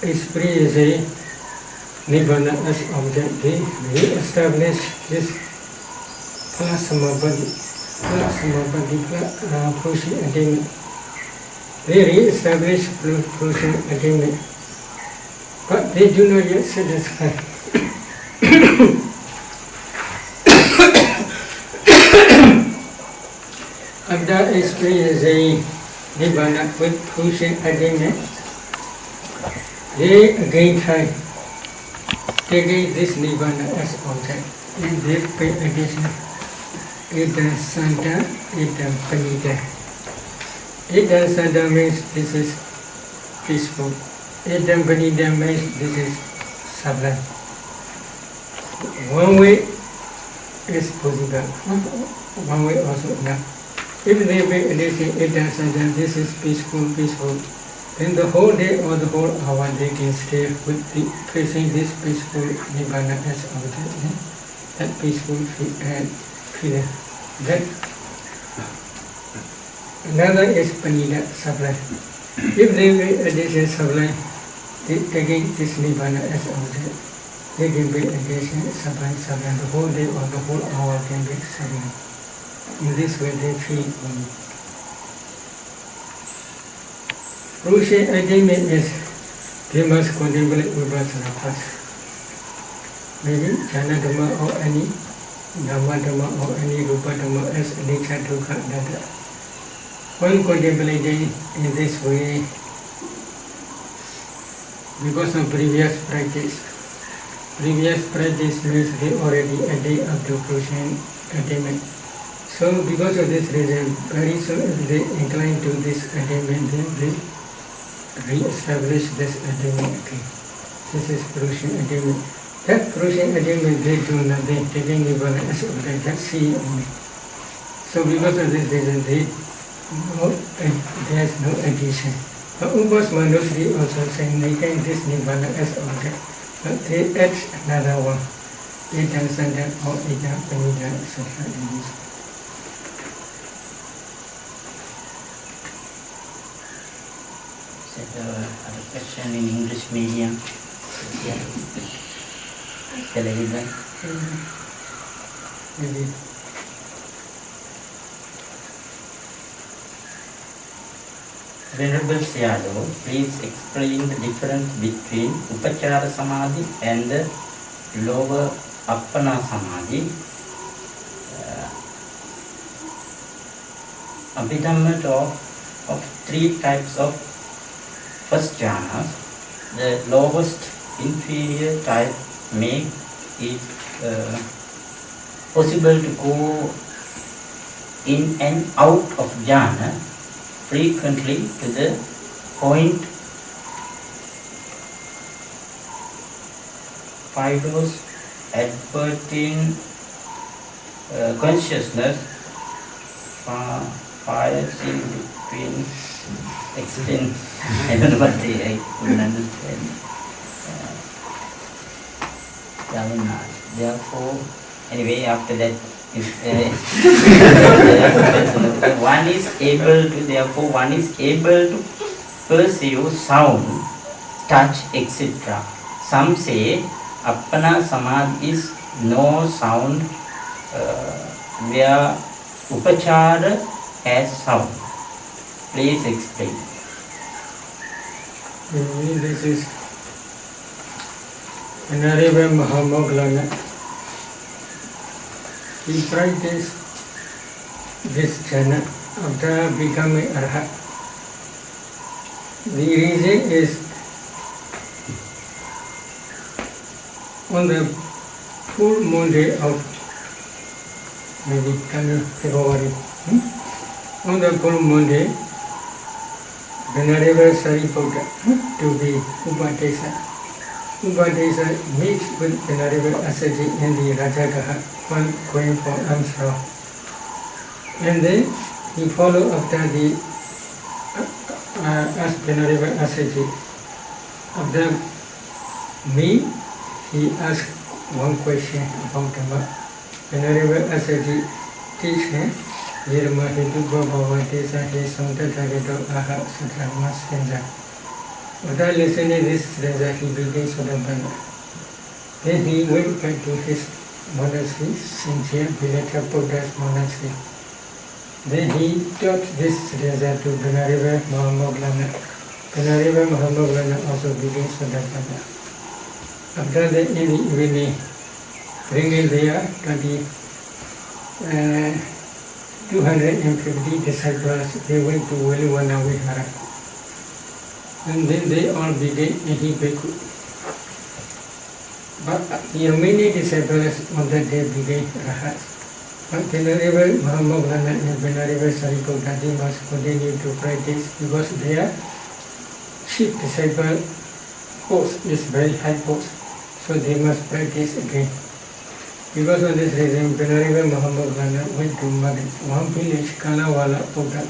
experiencing Nibbana as object, they re-establish this Palasamabadi, Prushi attainment. They re-establish Prushi attainment, but they do not yet satisfy. After experiencing Nibbana with Prushi attainment, they again try taking this Nibbana as object, and they pay attention. Idam Santa, Idam Panida. Idam Santa means this is peaceful. Idam Panida means this is sublime. One way is possible, one way also enough. If they pay attention, Idam Santa, this is peaceful, then the whole day or the whole hour they can stay with facing this peaceful Nibbana as object, that peaceful feeling. Then another is Panida, sublime. If they pay attention sublime, taking this Nibbana as object, they can pay attention sublime. The whole day or the whole hour can be sublime. In this way they feel only. Prushi attainment is they must contemplate Vipassana first. Maybe Jhana Dhamma or any Dhamma or any Rupa Dhamma as Anicca, Dukkha, Anatta. When contemplating in this way, because of previous practice means they already attained up to Prushi attainment. So because of this reason, very soon if they incline to this attainment, then they re-establish this attainment again. This is Prushi attainment. That Prushi attainment they do nothing, taking Nibbana as object, just see only. So because of this reason, there is no addition. But Upasmanopsti also saying making this Nibbana as object, but they add another one, Idam Santa or Idam Panida, etc. Other question in English medium. Yeah. Shall I read that? Venerable Sayadaw, please explain the difference between Upachara Samadhi and the lower Appana Samadhi. Abhidhamma of three types of first jhanas. The lowest inferior type make it possible to go in and out of jhana frequently to the point Fidos adverting consciousness fires in between extent. I don't know what I couldn't understand. Therefore, anyway, after that, one is able to perceive sound, touch, etc. Some say Appana Samadhi is no sound where Upachara has sound. Please explain. This is Venerable Mahamoggallana. He practiced this jhana after becoming arhat. The reason is on the full moon day of maybe coming February. On the full moon day, Venerable Sariputta to be Upadesa. Upadesa meets with Venerable Assaji in the Rajagaha while going for alms. And then he followed after the Venerable Assaji. After me, he asked one question about Dhamma. Venerable Assaji teach him, Yirma Hidu Bhava Desa He Santa Tagedo Aha Sudharma Stanza. After listening this stanza, he became Sodambana. Then he went back to his monastery, Sinchia Vilata Buddha's monastery. Then he taught this stanza to Venerable Mahamoggana. Venerable Mahamoggana also became Sodambana. After that, in the evening, bringing there 250 disciples, they went to Veliwana Vihara. And then they all became Ehibhikkhu. But the remaining disciples on that day became Rahats. But Venerable Mahamoggana and Venerable Sariputta, they must continue to practice because their chief disciple post is very high post. So they must practice again. Because of this reason, Venerable Mahamoggana went to one village, Kanawala, Buddha.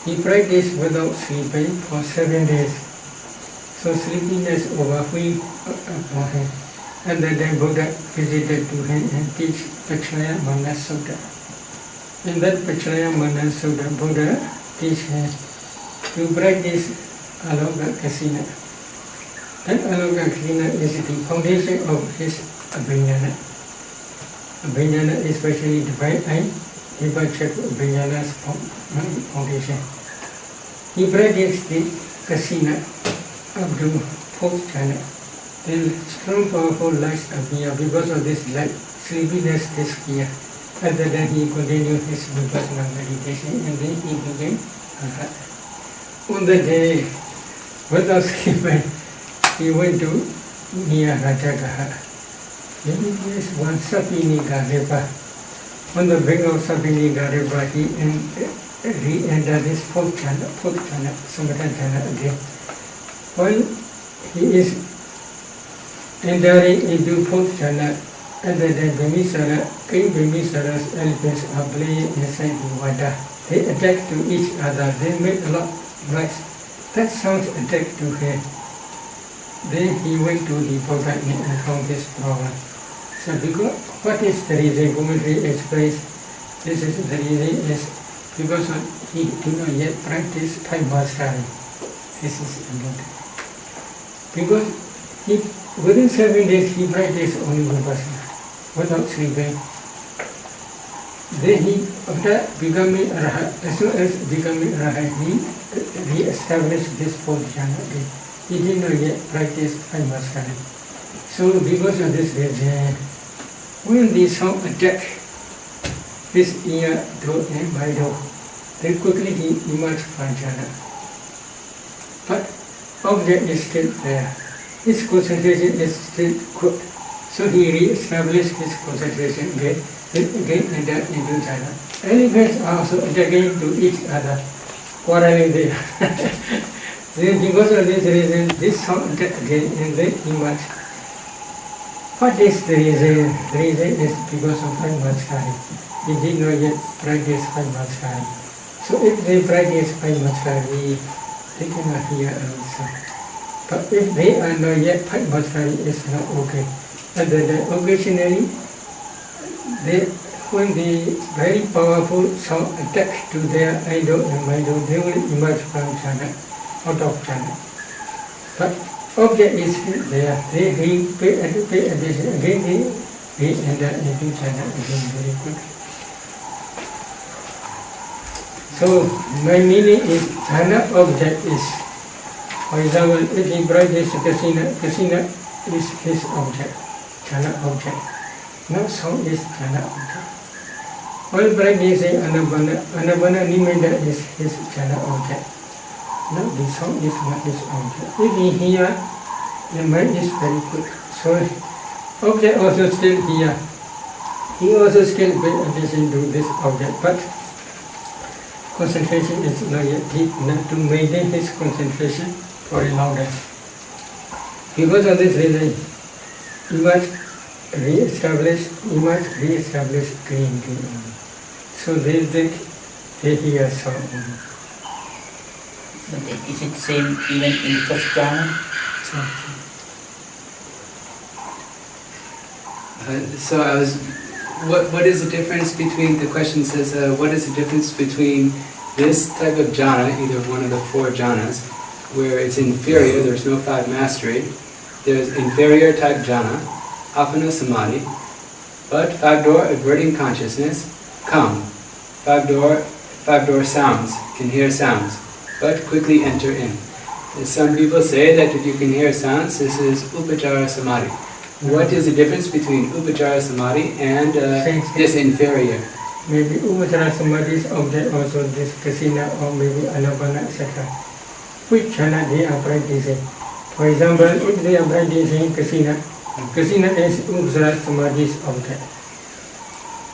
He practiced without sleeping for 7 days. So sleepiness overwhelmed upon him. And then Buddha visited to him and teach Pacchaya Mana Sutta. In that Pacchaya Mana Sutta, Buddha teach him to practice Aloka Kasina. That Aloka Kasina is the foundation of his Abhinyana. Abhinyana is especially divine eye, Vipachak Abhinyana's foundation. He practiced the Kasina up to 4th jhana. Then strong powerful lights appear. Because of this light, sleepiness disappears. After that he continued his vipassana meditation and then he became Arhat. On the day, without sleeping, he went to near Rajagaha. Then there is one Sapinika river. On the brink of Sapinika river, he re-entered this 4th jhana, Samatha jhana again. While he is entering into 4th jhana, and then King Bimbisara's elephants are playing inside the water. They attack to each other. They make a lot of noise. That sounds attack to him. Then he went to the Buddha and found this problem. So because, what is the reason? Commentary explains, this is the reason is because he do not yet practice Thai mastery. This is important. Because within 7 days he practiced only vipassana without sleeping. Then he, after becoming Arhat, as soon as becoming Arhat, he re-established this 4th jhana. He did not yet practice Thai mastery. So because of this reason, when the sound attacked his ear, throat and bridle, then quickly he emerged from jhana. But object is still there. His concentration is still good. So he re-established his concentration again entered into jhana. Elephants are also attacking to each other, quarreling there. Then because of this reason, this sound attacked again and then emerged. What is the reason? The reason is because of Thai mastery. He did not yet practice Thai mastery. So if they practice Thai mastery, they cannot hear also. But if they are not yet Thai mastery, it's not okay. And then occasionally, when the very powerful sound attack to their idol and idol, they will emerge from jhana, out of jhana. But object is there. They pay attention again. They enter into jhana again very quickly. So my meaning is jhana object is, for example, if he practices kasina is his object, jhana object. No sound is jhana object. While practicing Anapana, Anapana Nimitta is his jhana object. No, the sound is not his object. If he hear, the mind is very quick. So object also still here. He also still pay attention to this object, but concentration is not yet deep enough to maintain his concentration for a long time. Because of this reason, you must re-establish green tea only. So they think they hear sound only. But is it same even in first jhana? So I was, what is the difference between, the question says, what is the difference between this type of jhana, either one of the 4 jhanas, where it's inferior, there's no 5 mastery, there's inferior type jhana, apana samadhi, but 5-door averting consciousness, come. 5-door sounds, can hear sounds, but quickly enter in. Some people say that if you can hear sounds, this is upachara samadhi. What is the difference between upachara samadhi and this inferior? Maybe upachara samadhi's object also this kasina or maybe anapana, etc. Which jhana they are practicing? For example, if they are practicing kasina, kasina is upachara samadhi's object.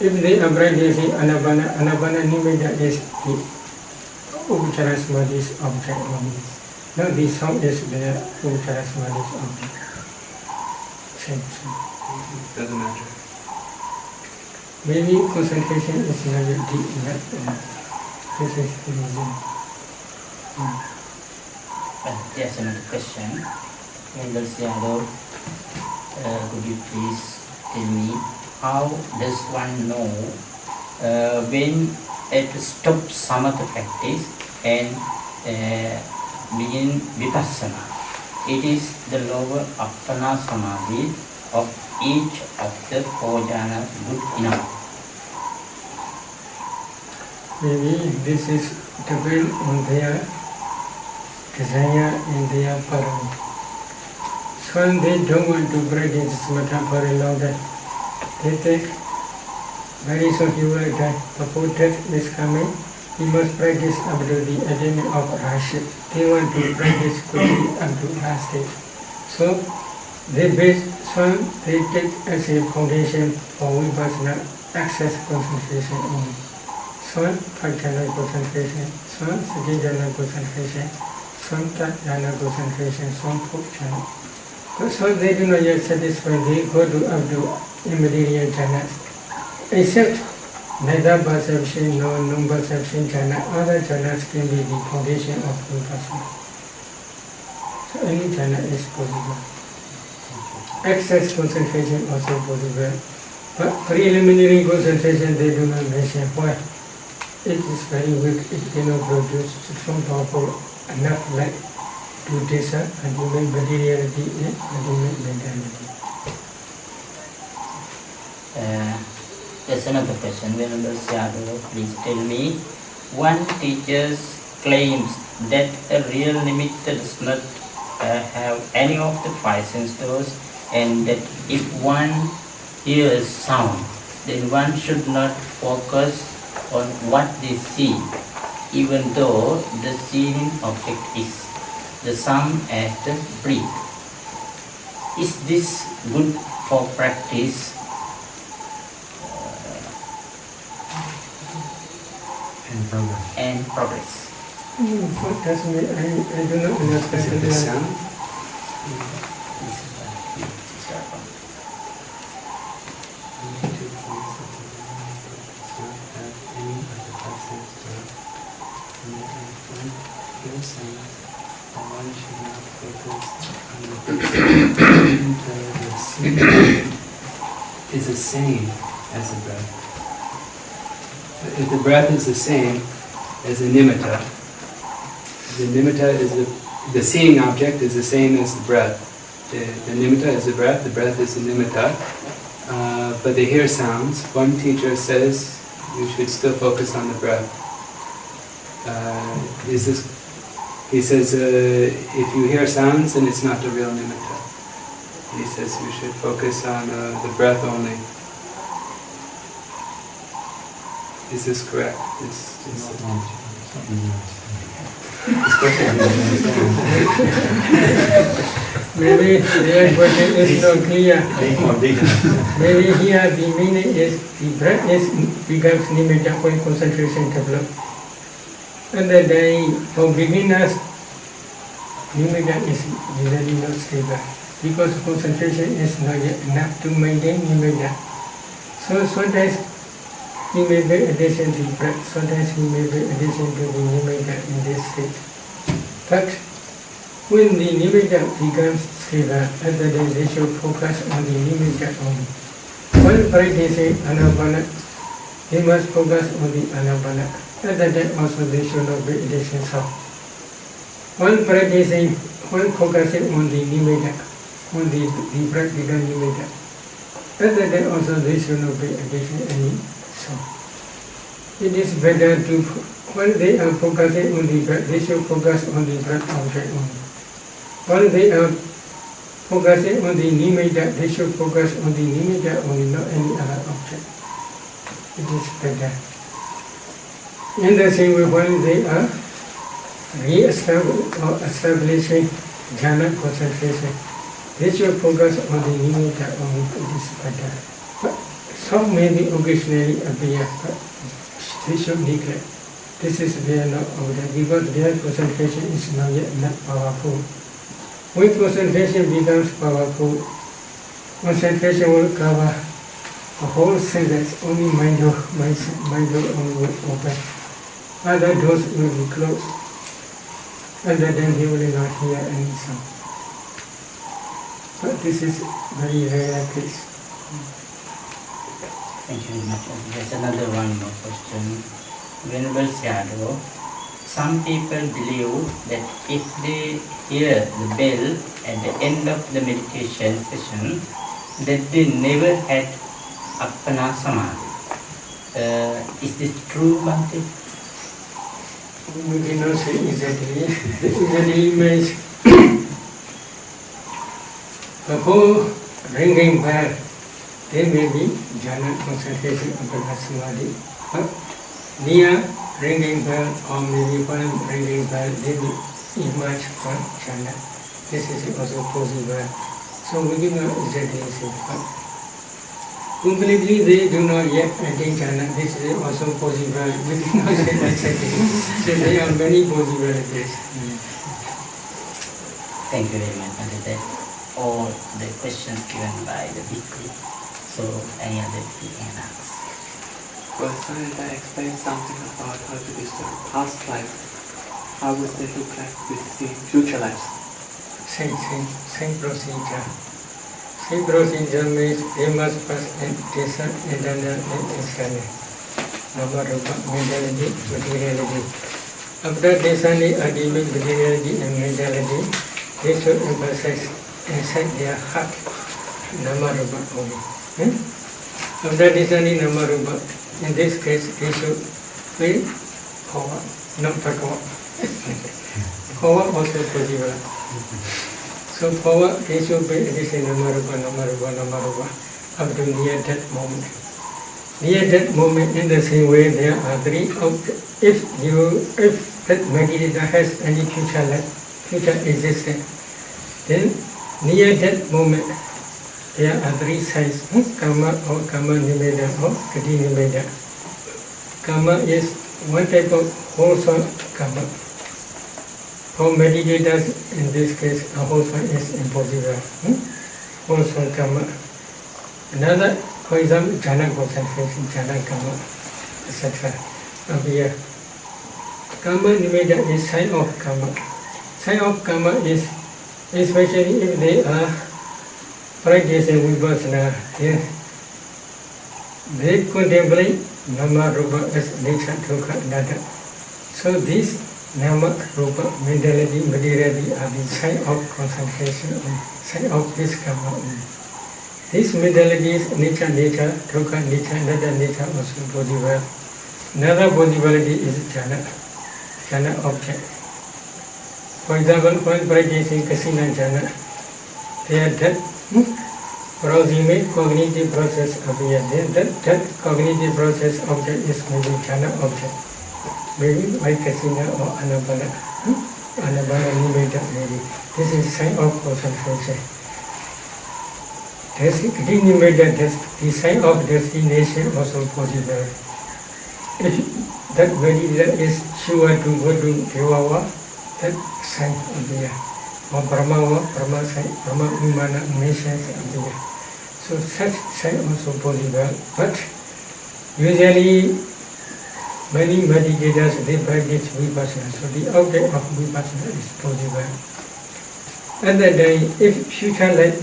If they are practicing anapana, anapana nimitta is the upachara samadhi's object only. No, the sound is the upachara samadhi's object. Doesn't matter. Maybe concentration is not yet deep enough. This is the reason. There's another question. Venerable Sayadaw, could you please tell me how does one know when to stop samatha practice and begin vipassana? It is the lower appana samadhi of each of the 4 jhanas good enough. Maybe this is depend on their desire and their param. So they don't want to practice samatha for a long time. They think very soon he will die. Before death is coming, he must practice up to the attainment of Rashid. They want to practice quickly up to last stage. So they take as a foundation for vipassana access concentration only. Some 5 jhana concentration, some 6 jhana concentration, some 3 jhana concentration, some 4 jhana. So they do not yet satisfy, they go to up to immediate jhanas. Except neither perception nor non-perception jhana, other jhanas can be the foundation of vipassana. So any jhana is possible. Excess concentration also possible. But preliminary concentration they do not mention. Why? It is very weak, it cannot produce strong powerful enough light to discern ultimate materiality and ultimate mentality. There's another question. Venerable Sayadaw, please tell me, one teacher claims that a real nimitta does not have any of the 5 sense doors, and that if one hears sound, then one should not focus on what they see, even though the seen object is the same as the breath. Is this good for practice? And progress. What does mean? I do not understand. Is it the sound? Is the same as the breath. If the breath is the same as the nimitta is the seeing object is the same as the breath. The nimitta is the breath is the nimitta. But they hear sounds. One teacher says you should still focus on the breath. He says if you hear sounds, then it's not the real nimitta. He says you should focus on the breath only. Is this correct? This Maybe their question is not clear. Maybe here the meaning is the breath becomes nimitta when concentration develops. And then for beginners, nimitta is usually not stable because concentration is not yet enough to maintain nimitta. So sometimes he may be addition to breath, sometimes he may be addition to the nimitta in this state. But when the nimitta becomes stable, and then they should focus on the nimitta only. While practicing anapana, they must focus on the anapana. And then also they should not be additions of. While practicing, while focusing on the nimitta, on the breath becomes nimitta. And then also they should not be addition any song. It is better to, when they are focusing on the breath, they should focus on the breath object only. While they are focusing on the nimitta, they should focus on the nimitta only, not any other object. It is better. In the same way, when they are establishing jhana concentration, they should focus on the nimitta only. It is better. But some may be occasionally appear, but they should neglect. This is their not order because their concentration is not yet not powerful. When concentration becomes powerful, concentration will cover the whole sentence, only mind only will open. Other doors will be closed, and then he will not hear any sound. But this is very rare case. Thank you very much. There's another one more question. Venerable Sayadaw, some people believe that if they hear the bell at the end of the meditation session, that they never had Appana Samadhi. Is this true, Bhante? We cannot say exactly. Exactly means the whole ringing bell, there may be jhana concentration Appana Samadhi. Near ringing bell or maybe one ringing bell, they will emerge from jhana. This is also possible. So we cannot exactly say, but completely they do not yet attain jhana. This is also possible. We cannot say exactly. So there are many possibilities. Thank you very much, Bhante. That's all the questions given by the bhikkhu. So any other you can ask. Well, Sayadaw explained something about how to discern past life. How would they look like with the future lives? Same procedure. Same procedure means they must first discern internal and external. Nama, rupa, mentality, materiality. After discerning ultimate materiality and mentality, they should emphasize inside their heart Nama, rupa only. After discerning Nama, rupa, in this case, they should be forward, not backward. Forward also possible. So forward, they should be addition Nama, rupa, up to near that moment. Near that moment, in the same way, there are three objects. If that meditator has any future existence, then near that moment, there are three sides, karma or karma nimitta or gati nimitta. Karma is one type of wholesome karma. For meditators, in this case, a wholesome is impossible. Wholesome karma. Another, for example, jhana concentration, jhana karma, etc. Here, karma nimitta is sign of karma. Sign of karma is, especially if they are practicing vipassana, they contemplate Nama, Rupa as nature, dukkha, anatta. So these Nama, Rupa, mentality, materiality are the sign of concentration, sign of this karma. These mentalities, nature, dukkha, anatta, nature also possible. Another possibility is jhana object. For example, when practicing kasina jhana, they are that proximate cognitive process appear. Then that cognitive process object is maybe jhana object. Maybe like kasina or anabana. Anabana nimeda maybe. This is sign of concentration. Nimeda, the sign of destination also possible. If that meditator is sure to go to Devawa, that sign appear. Or Brahma sign, Brahma Vimana nations appear. So such sign also possible. But usually many meditators they practice vipassana. So the object of vipassana is possible. And then if future life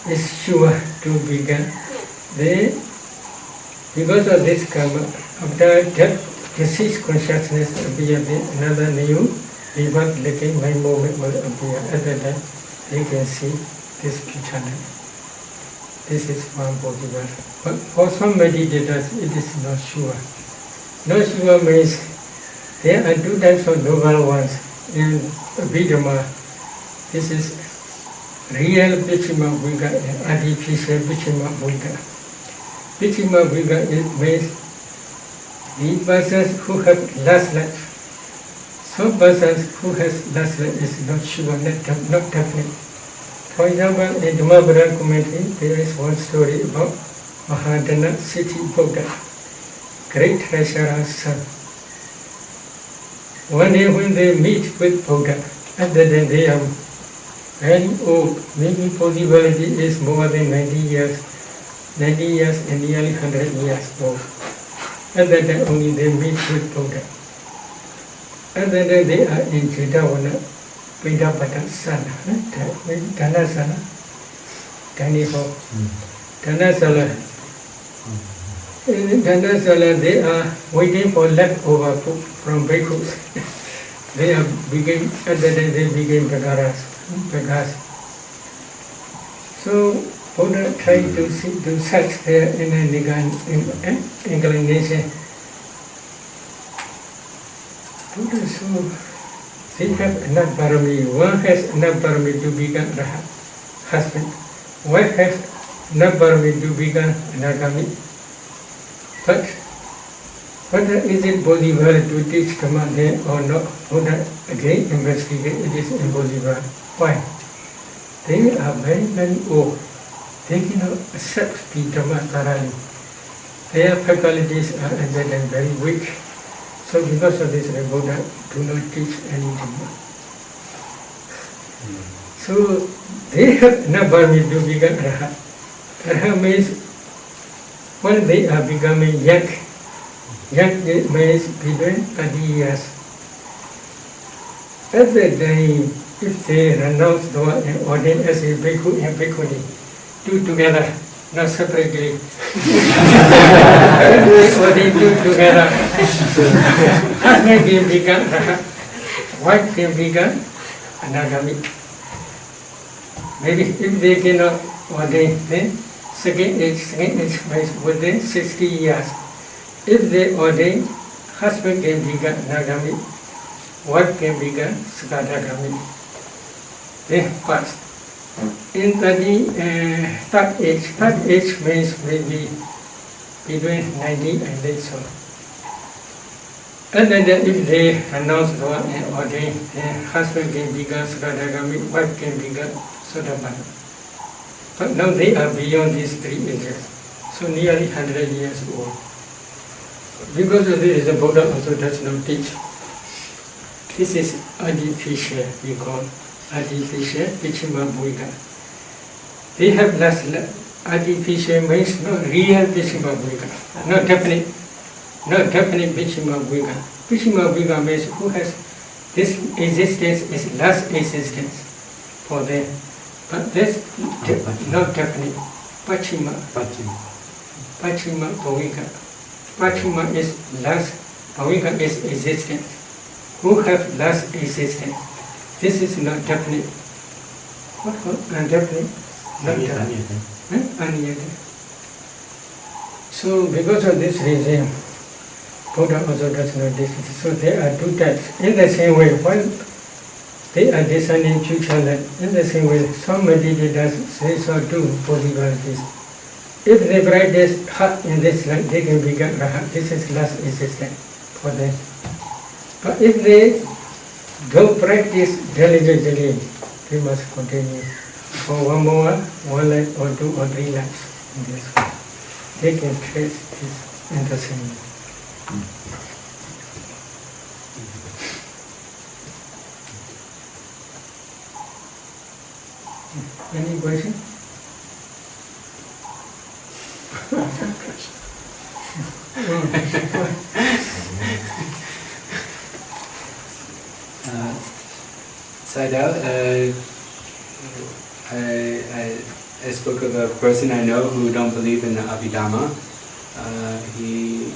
is sure to begin, they because of this karma, after death, deceased consciousness appear, another new rebirth looking my moment will appear. At that time, they can see this future life. This is one possible. But for some meditators, it is not sure. Not sure means there are two types of noble ones in Abhidhamma. This is real Vichima Bhuga and artificial Vichima Bhuga. Vichima Bhuga means the persons who have last life. Some persons who has last life is not sure, not definite. For example, in Dhammapada commentary, there is one story about Mahadana city Buddha, great treasurer's son. One day when they meet with Buddha, after that they are very old, maybe possibility is more than 90 years and nearly 100 years old. At that time only they meet with Buddha. And then they are in Jidavana, Vidapata-sana, Dhanasana, Dhaniho, Dhanasala. In Dhanasala they are waiting for leftover food from bhikkhus. They are begin, at that time they begin beggars. So Buddha tried to search their inner inclination. Buddha saw they have enough parami. One has enough parami to become a husband. Wife has enough parami to become anagami. But whether is it possible to teach Dhamma then or not, Buddha again investigate. It is impossible. Why? They are very old. They cannot accept the Dhamma thoroughly. Their faculties are at that time very weak. So because of this, the Buddha do not teach any Dhamma. So they have enough parami to become Arhat. Arhat means when they are becoming young means between 30 years. At that time, if they renounce Dhamma and ordain as a bhikkhu and bhikkhuni, two together, not separately. Ordain two together. Husband can become Rahat, wife can become Anagami. Maybe if they cannot ordain, then second age means within 60 years. If they ordain, husband can become Anagami, wife can become Sakadagami. Then first. In third age means maybe between 90 and then so. And then if they announce Dhamma and ordain, then husband can become Sakadagami, wife can become Sotapanna. But now they are beyond these three ages, so nearly 100 years old. Because of this, the Buddha also does not teach. This is artificial, we call artificial Vichima Bhuga. They have last artificial means not real Vichima Bhuga, not definite Vichima Bhuga. Vichima Bhuga means who has this existence is last existence for them. But this not definite. Pachima Bhuga. Pachima is last, Bhuga is existence. Who have last existence. This is not definite. What? Undefinite? Not definite. Anyata. So because of this reason, Buddha also does not teach. So there are two types. In the same way, when they are descending future life. In the same way, some meditators say so too possibilities. If they practice hard in this life, they can become Rahat. This is last existence for them. But if they don't practice diligently, they must continue for one more, one life or 2 or 3 lives in this way. They can trace this in the same way. Any question? Saidal, I spoke of a person I know who don't believe in the Abhidhamma. He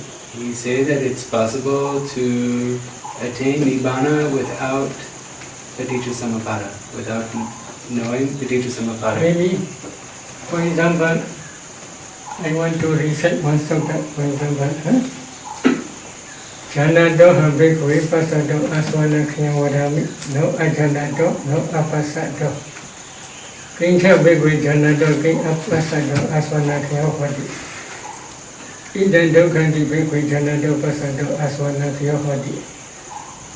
said that it's possible to attain Nibbana without Paticca Samuppada, without knowing Paticca Samuppada. Maybe, for example, I want to recite one sutta, for example, Janado Hambekwe Pasado Aswana Kriyawadami, no Ajanado, no Apasado. Kincha Bekwe Janado King Apasado Aswana Kriyawadi. Idan Dokandi Bekwe Janado Pasado Aswana Kriyawadi.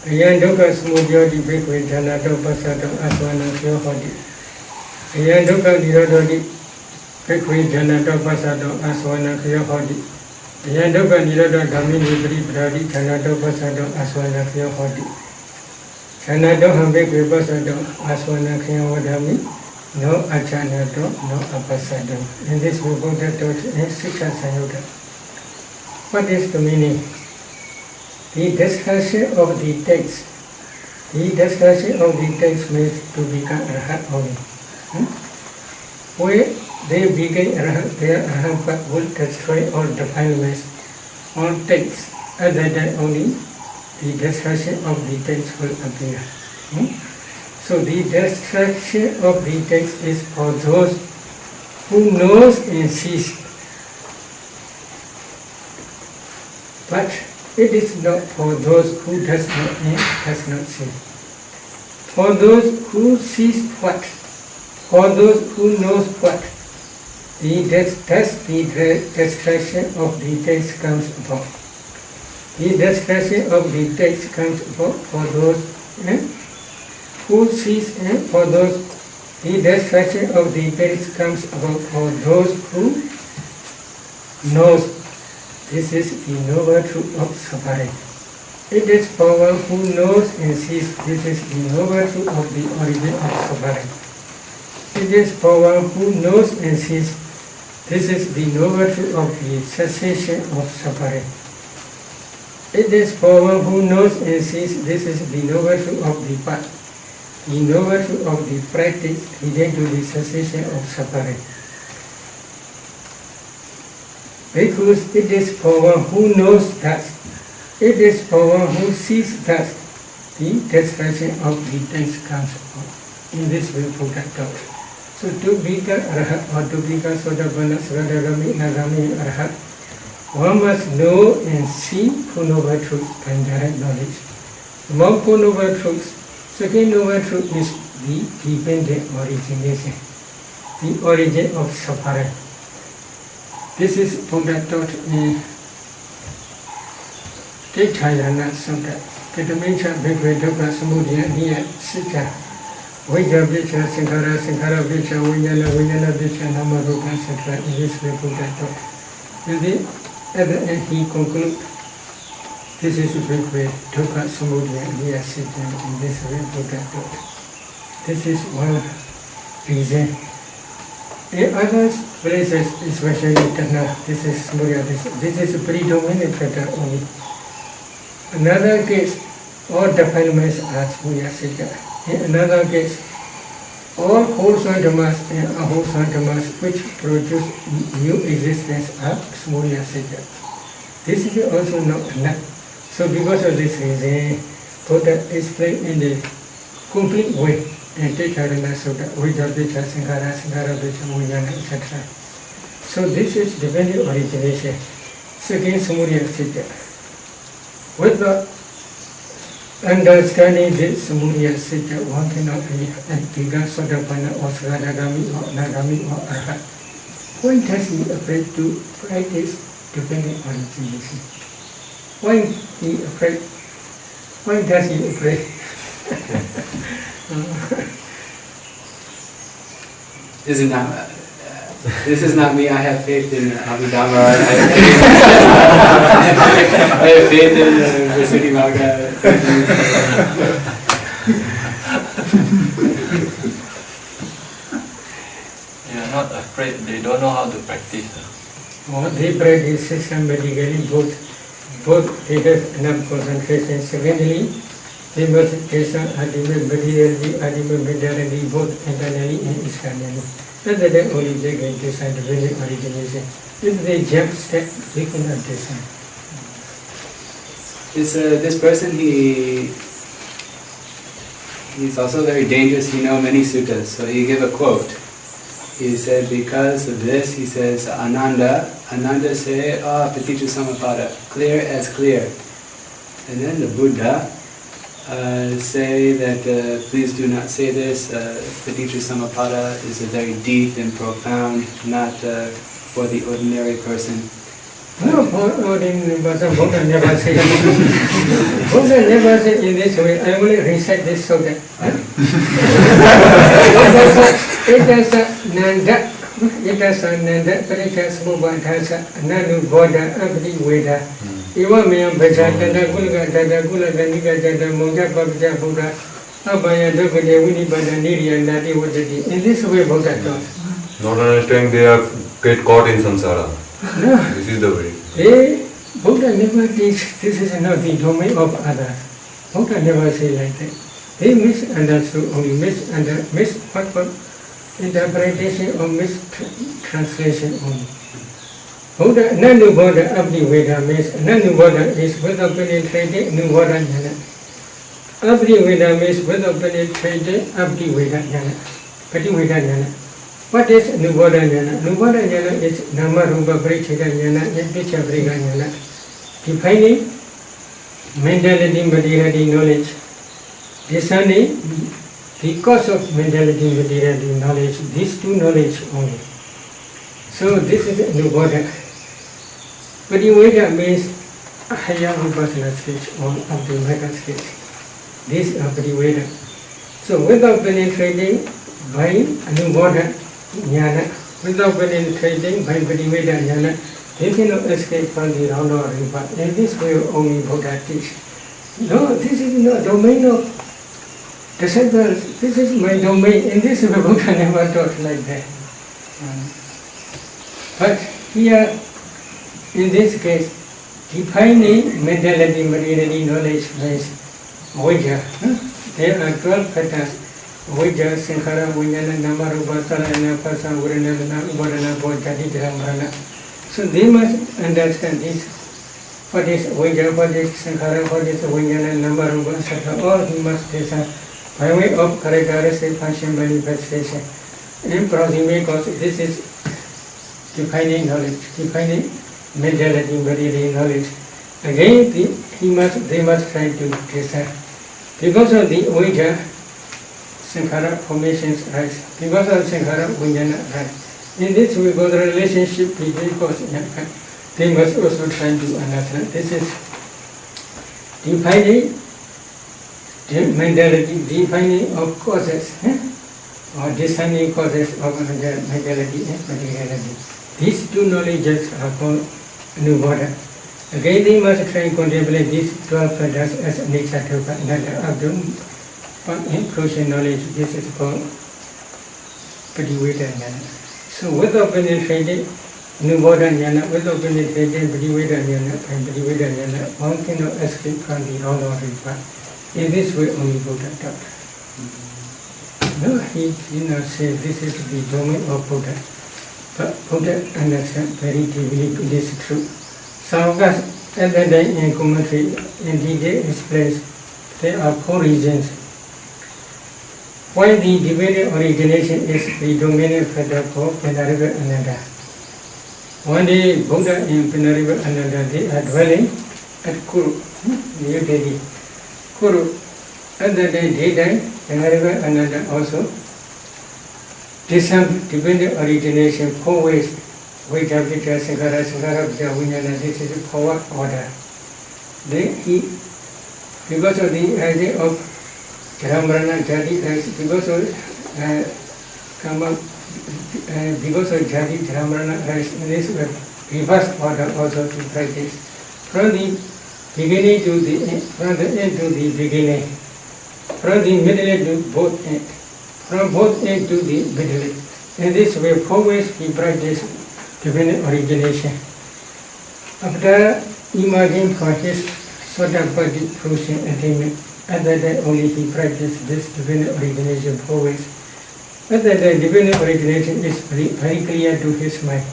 Ayan Doka Smudio di Bekwe Janado Pasado Aswana Kriyawadi. Ayan Doka Nirodo di Bekwe Janado Pasado Aswana Kriyawadi. Yandoka Niroda Gamini Bri Bradi Chanado Pasado Aswana Kriya Hodi. Chanado Hambekwe Pasado Aswana Kriya Wadami, no Achanado, no Apasado. In this we go to Sikha Sayuda. What is the meaning? The discussion of the text. The discussion of the text means to become Arhat only. Where they became Arhat, their Arhat will destroy all defilements, all texts. Other than only the destruction of the text will appear. So the destruction of the text is for those who knows and sees. But it is not for those who does not know, does not see. For those who sees what? For those who knows what? The destruction of the text comes about. The destruction of the text comes about for those who sees, for those. The destruction of the text comes about for those who knows. This is the noble truth of suffering. It is for one who knows and sees. This is the noble truth of the origin of suffering. It is for one who knows and sees. This is the noble truth of the cessation of suffering. It is for one who knows and sees. This is the noble truth of the path, the noble truth of the practice leading to the cessation of suffering. Because it is for one who knows that, it is for one who sees that, the destruction of the text comes about. In this way, Buddha taught. So to become Arhat or to become Sotapanna, Sradharami, Nagami, Arhat, one must know and see Four Noble Truths and direct knowledge. Among Four Noble Truths, second Noble Truth is the dependent origination, the origin of suffering. This is Buddha taught in Tethayana Sutta. Ketamencha Bhikkhave Dukkha Samudaya Niya Sita. Vajja Vichya Sankhara, Sankhara Vichya Vijnana, Vijnana Vichya Nama Rupa, etc. In this way Buddha taught. And then at the end he concludes, this is Bhikkhave Dukkha Samudaya Niya Sita. In this way Buddha taught. This is one reason. In other places, especially Tanna, this is Samudaya, this is a predominant factor only. Another case, all defilements are Samudaya Sita. In another case, all wholesome dhammas and unwholesome dhammas which produce new existence are Samudaya Sita. This is also not enough. So because of this reason, Buddha explained in the complete way and Tethayana Sutta, Vajja Vichya Sankhara, Sankhara Vichya Vijnana, etc. So this is dependent origination. Second Samudaya Sita. With the understanding this Samudaya Sita, one cannot be Giga Sodapana or Sradagami or Nagami or Arhat. Why does he afraid to practice depending on origination? Why he afraid? Why does he afraid? This is not me. I have faith in Abhidhamma. I have faith in Visuddhimagga. They are not afraid, they don't know how to practice. Or they practice systematically, both they have enough concentration. Secondly, they must taste ultimate materiality, ultimate mentality, both internally and externally. And that only they can decide the very origination. If they jump step, they cannot decide. This person, he's also very dangerous. He knows many suttas. So he gave a quote. He said, because of this, he says, Ananda say, Paticca Samuppada, clear as clear. And then the Buddha say that please do not say this. Paticca Samuppada is a very deep and profound, not for the ordinary person. No, ordinary person, Buddha never say. Buddha never say in this way. I only recite this so that. It is a Nanda, Paticca Samuppada, Nanu Bodha, Abdi Veda. Iwa Mayam Bajatana, Gulga, Gula, Ganika, Monja, Babja, Buddha, Abaya, Dogade, Winibada, Niri, and Nadi, Wadadi. In this way, Buddha taught. Not understanding they are get caught in samsara. No. This is the way. Buddha never teach this is not the domain of others. Buddha never say like that. They misunderstood only misinterpretation or mistranslation only. Buddha, Nanu Bodha Abdi Veda means Nanu Bodha is without penetrating Nuvada Jnana. Abdi Veda means without penetrating Abdi Veda Jnana. Pati Veda Jnana. What is Nuvada Jnana? Nuvada Jnana is Nama Rupa Parichita Jnana, Yadvicha Vriga Jnana. Defining mentality, materiality, knowledge. Discerning the cause of mentality, materiality, knowledge. These two knowledge only. So this is Nuvada. Padiveda means a higher vipassana stage or of the metta stage. This is Padiveda. So without penetrating by Anubodha Jnana, without penetrating by Padiveda Jnana, they cannot escape from the round of river. In this way only Buddha teach. No, this is not domain of disciples. This is my domain. In this way Buddha never taught like that. But here, in this case, defining mentality, materiality, knowledge means Vijja. There are 12 factors. Vijja, Sankhara, Vijnana, Nama, Rupa, Sarana, Pasa, Uranana, Ubarana, Bodhati, Dhammarana. So they must understand this. What is Vijja, what is Sankhara, what is Vijnana, Nama, Rupa, etc. All he must decide by way of characteristic function manifestation. In proximate cause, this is defining knowledge, defining mentality, materiality, knowledge. Again, they must try to decide. Because of the Vijja, Sankhara formations rise. Because of Sankhara, Vijnana rise. In this way, both relationship between cause and effect, they must also try to understand. This is defining mentality, defining of causes, or discerning causes of mentality and materiality. These two knowledges are called Nuvada. Again, they must try to contemplate these 12 factors as Nixatupa, not Abdum, but inclusion knowledge. This is called Padiveda Jnana. So, without penetrating Nuvada Jnana, without penetrating Padiveda Jnana and Padiveda Jnana, one cannot escape from the round of river. In this way, only Buddha taught. No, he did not say this is the domain of Buddha. But Buddha understands very deeply this truth. Savakas at that time in commentary in detail explains there are 4 reasons why the divided origination is the dominant factor for Pinariva Ananda. One day Buddha and Pinariva Ananda, they are dwelling at Kuru, near Delhi. Kuru. Other than daytime, Venerable Ananda also dependent origination, 4 ways. Vaita, Vita, Sankara, Sankara, Vinyana, this is a forward order. Then he, because of the idea of Dhammarana Jadi, because of because of Jadi Dhammarana, in this reverse order also to practice. From the beginning to the end, from the end to the beginning, from the middle to both end, from both end to the middle. In this way, 4 ways we practice divine origination. After emerging from his Sotapatti fruition attainment, at that time only he practiced this divine origination 4 ways. At that time, divine origination is very clear to his mind.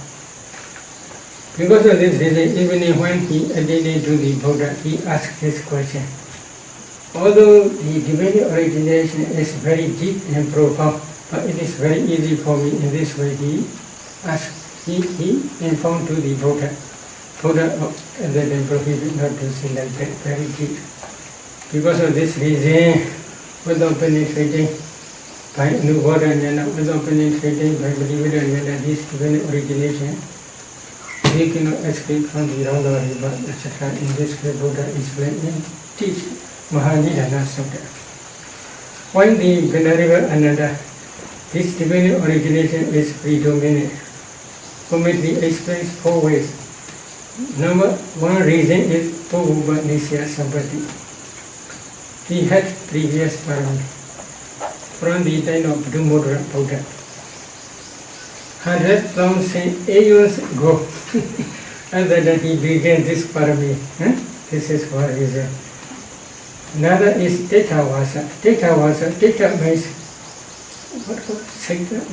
Because of this reason, even when he attained to the Buddha, he asked this question. Although the divine origination is very deep and profound, but it is very easy for me in this way, he asked. He informed to the Buddha. Buddha at that time prohibited not to see like that, very deep. Because of this reason, without penetrating by Anubodha Jnana, without penetrating by Bodhivida Jnana, this divine origination, we cannot escape from the wrong river, etc. In this way, Buddha explained and teach Mahanidana Sutta. While the Venerable Ananda, this divine origination is predominant. Commonly explains 4 ways. Number 1 reason is Pogubha Nisya Sampati. He had previous parami from the time of Dumodra Buddha. 100,000 years ago, and then he began this parami. This is 1 reason. Another is Tetavasa. Tetavasa, Teta means what? Seaport.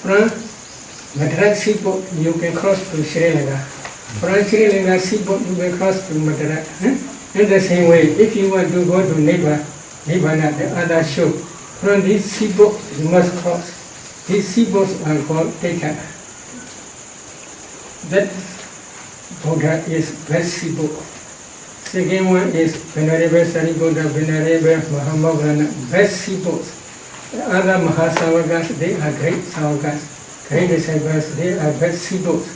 From Madras seaport, you can cross to Sri Lanka. From Sri Lanka seaport, you can cross to Madras. In the same way, if you want to go to Nibbana, the other shore, from this seaport, you must cross. These seaports are called Teta. That Buddha is best seaport. Second one is Venerable Sariputta, Venerable Mahamoggana, best seaports. The other Mahasavakas, they are great Savakas, great disciples, they are best seaports.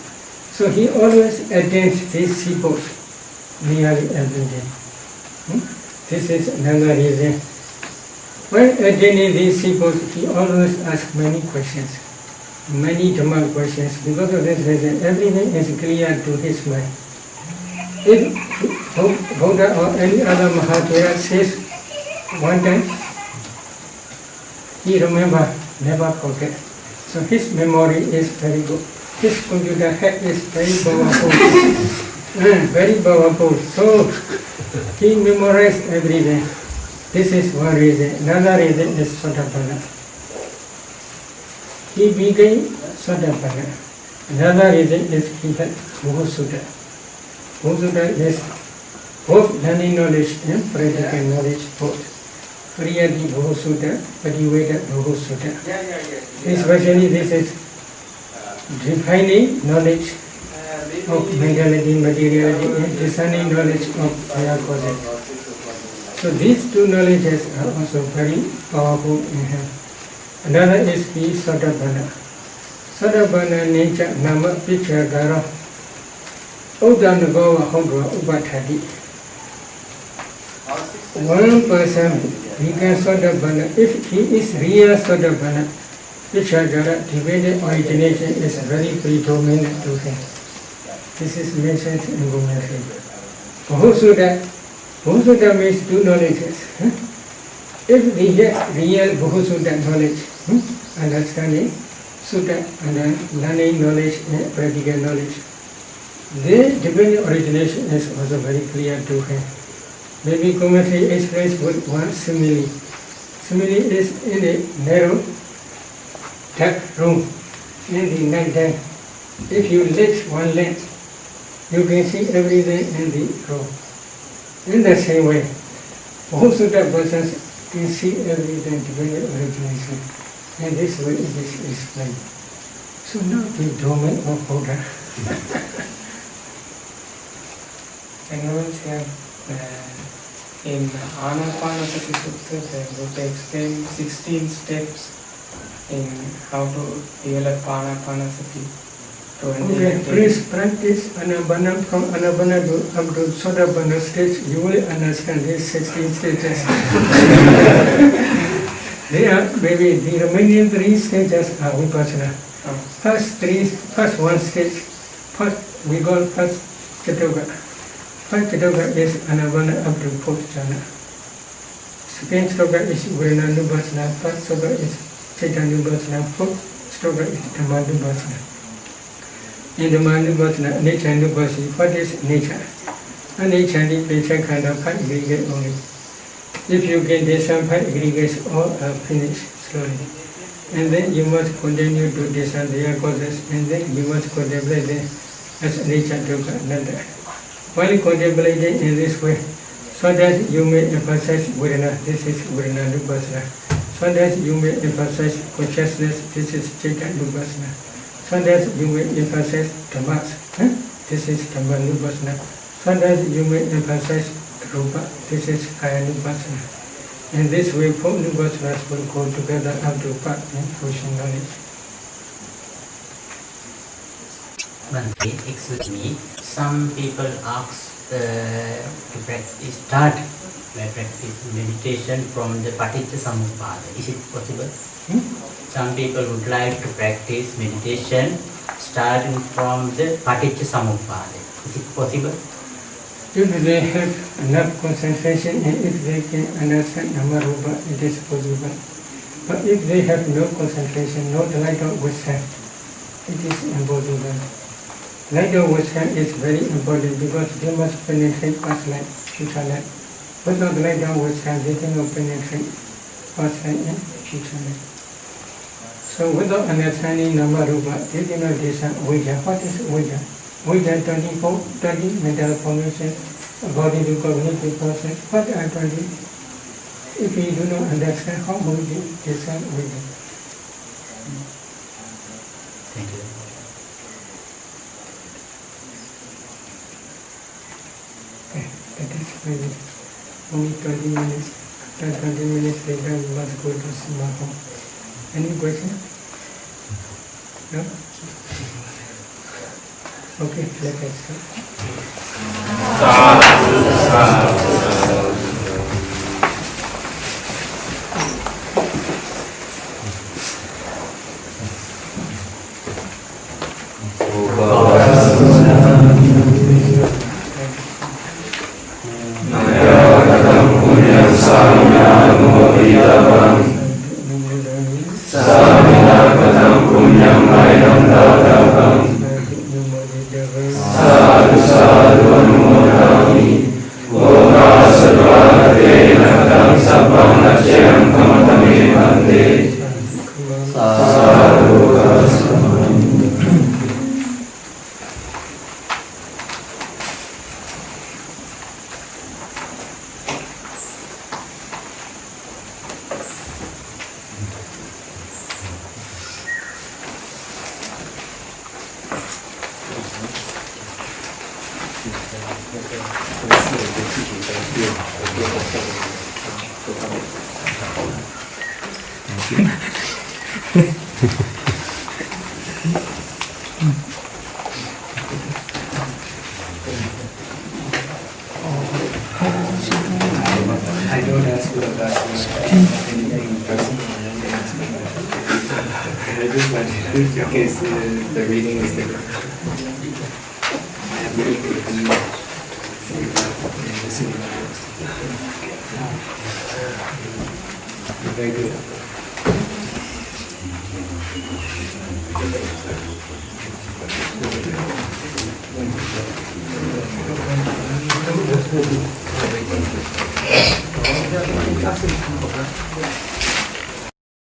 So he always attends these seaports nearly every day. This is another reason. When attending these seaports, he always asks many questions, many Dhamma questions. Because of this reason, everything is clear to his mind. If Buddha or any other Mahathera says one time, he remember, never forget. So his memory is very good. His computer head is very powerful. Very powerful. So he memorized every day. This is 1 reason. Another reason is Sotapanna. He became Sotapanna. Another reason is he had Muhusutta. Muhusutta is both learning knowledge and practical knowledge both. Priyati Muhusutta, Padiveda Muhusutta. Especially this is defining knowledge of mentality, materiality, and discerning knowledge of higher causes. So these 2 knowledges are also very powerful in him. Another is the Sotapanna. Sotapanna nature nama picture gara Uddanagova Hondra Upathati. 1 person becomes Sotapanna if he is real Sotapanna. Vichara, divided origination is very predominant to him. This is mentioned in Gomashri. Bhusuddha means 2 knowledges. If we have real Bhusuddha knowledge, understanding, Sutta, and then learning knowledge and practical knowledge, the divine origination is also very clear to him. Maybe Gomashri explains with 1 simile. Simile is in a narrow dark room in the night time. If you light 1 lamp, you can see everything in the room. In the same way, Bhusuddha persons can see everything divine origination. And this way it is explained. So should not be domain of Buddha. And in Anapanasati Sutta, the Buddha explained 16 steps in how to develop Anapanasati. Okay, please practice Anabana from Anabana up to Sodapana stage. You will understand these 16 stages. Maybe the remaining 3 stages are Vipassana. First one stage, we call first Chatuga. First Chatuga is Anabana up to 4th jhana. Second Chatuga is Virenanubhasana. Third Chatuga is Chaitanubhasana. 4th Chatuga is Dhammanubhasana. In the Manubhasana, nature and Nubhasana, what is nature? And nature and nature kind of 5 aggregate only. If you get this 5 aggregates, all are finished slowly. And then you must continue to discern their causes, and then you must contemplate them as nature took another. While contemplating in this way, so that you may emphasize Vedana, this is Virenanubhasana. So that you may emphasize consciousness, this is Chaitanubhasana. So that you may emphasize Dhammas, this is Dhammanubhasana. So that you may emphasize Rupa, this is Kayanubhasana. In this way, 4 Nubhasanas will go together up to part and fruition knowledge. Excuse me, some people ask to start practice meditation from the Paticcasamuppada. Is it possible? Some people would like to practice meditation starting from the Paticcasamuppada. Is it possible? If they have enough concentration and if they can understand Namarupa, it is possible. But if they have no concentration, no light of wisdom, it is impossible. Light of wisdom is very important because they must penetrate past life, future life. Without light of wisdom, they cannot penetrate past life and future life. So without understanding Namarupa, they cannot discern Vijja. What is Vijja? Vijja 20 mental formation, body to cognitive process. What are 20? If we do not understand, how will we discern Vijja? Thank you. Okay, that is maybe only 20 minutes. After 20 minutes later, we must go to Sima. Any question? No? Okay, let us start. I don't ask you about anything in person. I just wanted in case the reading is different. I have many very good. Thank you.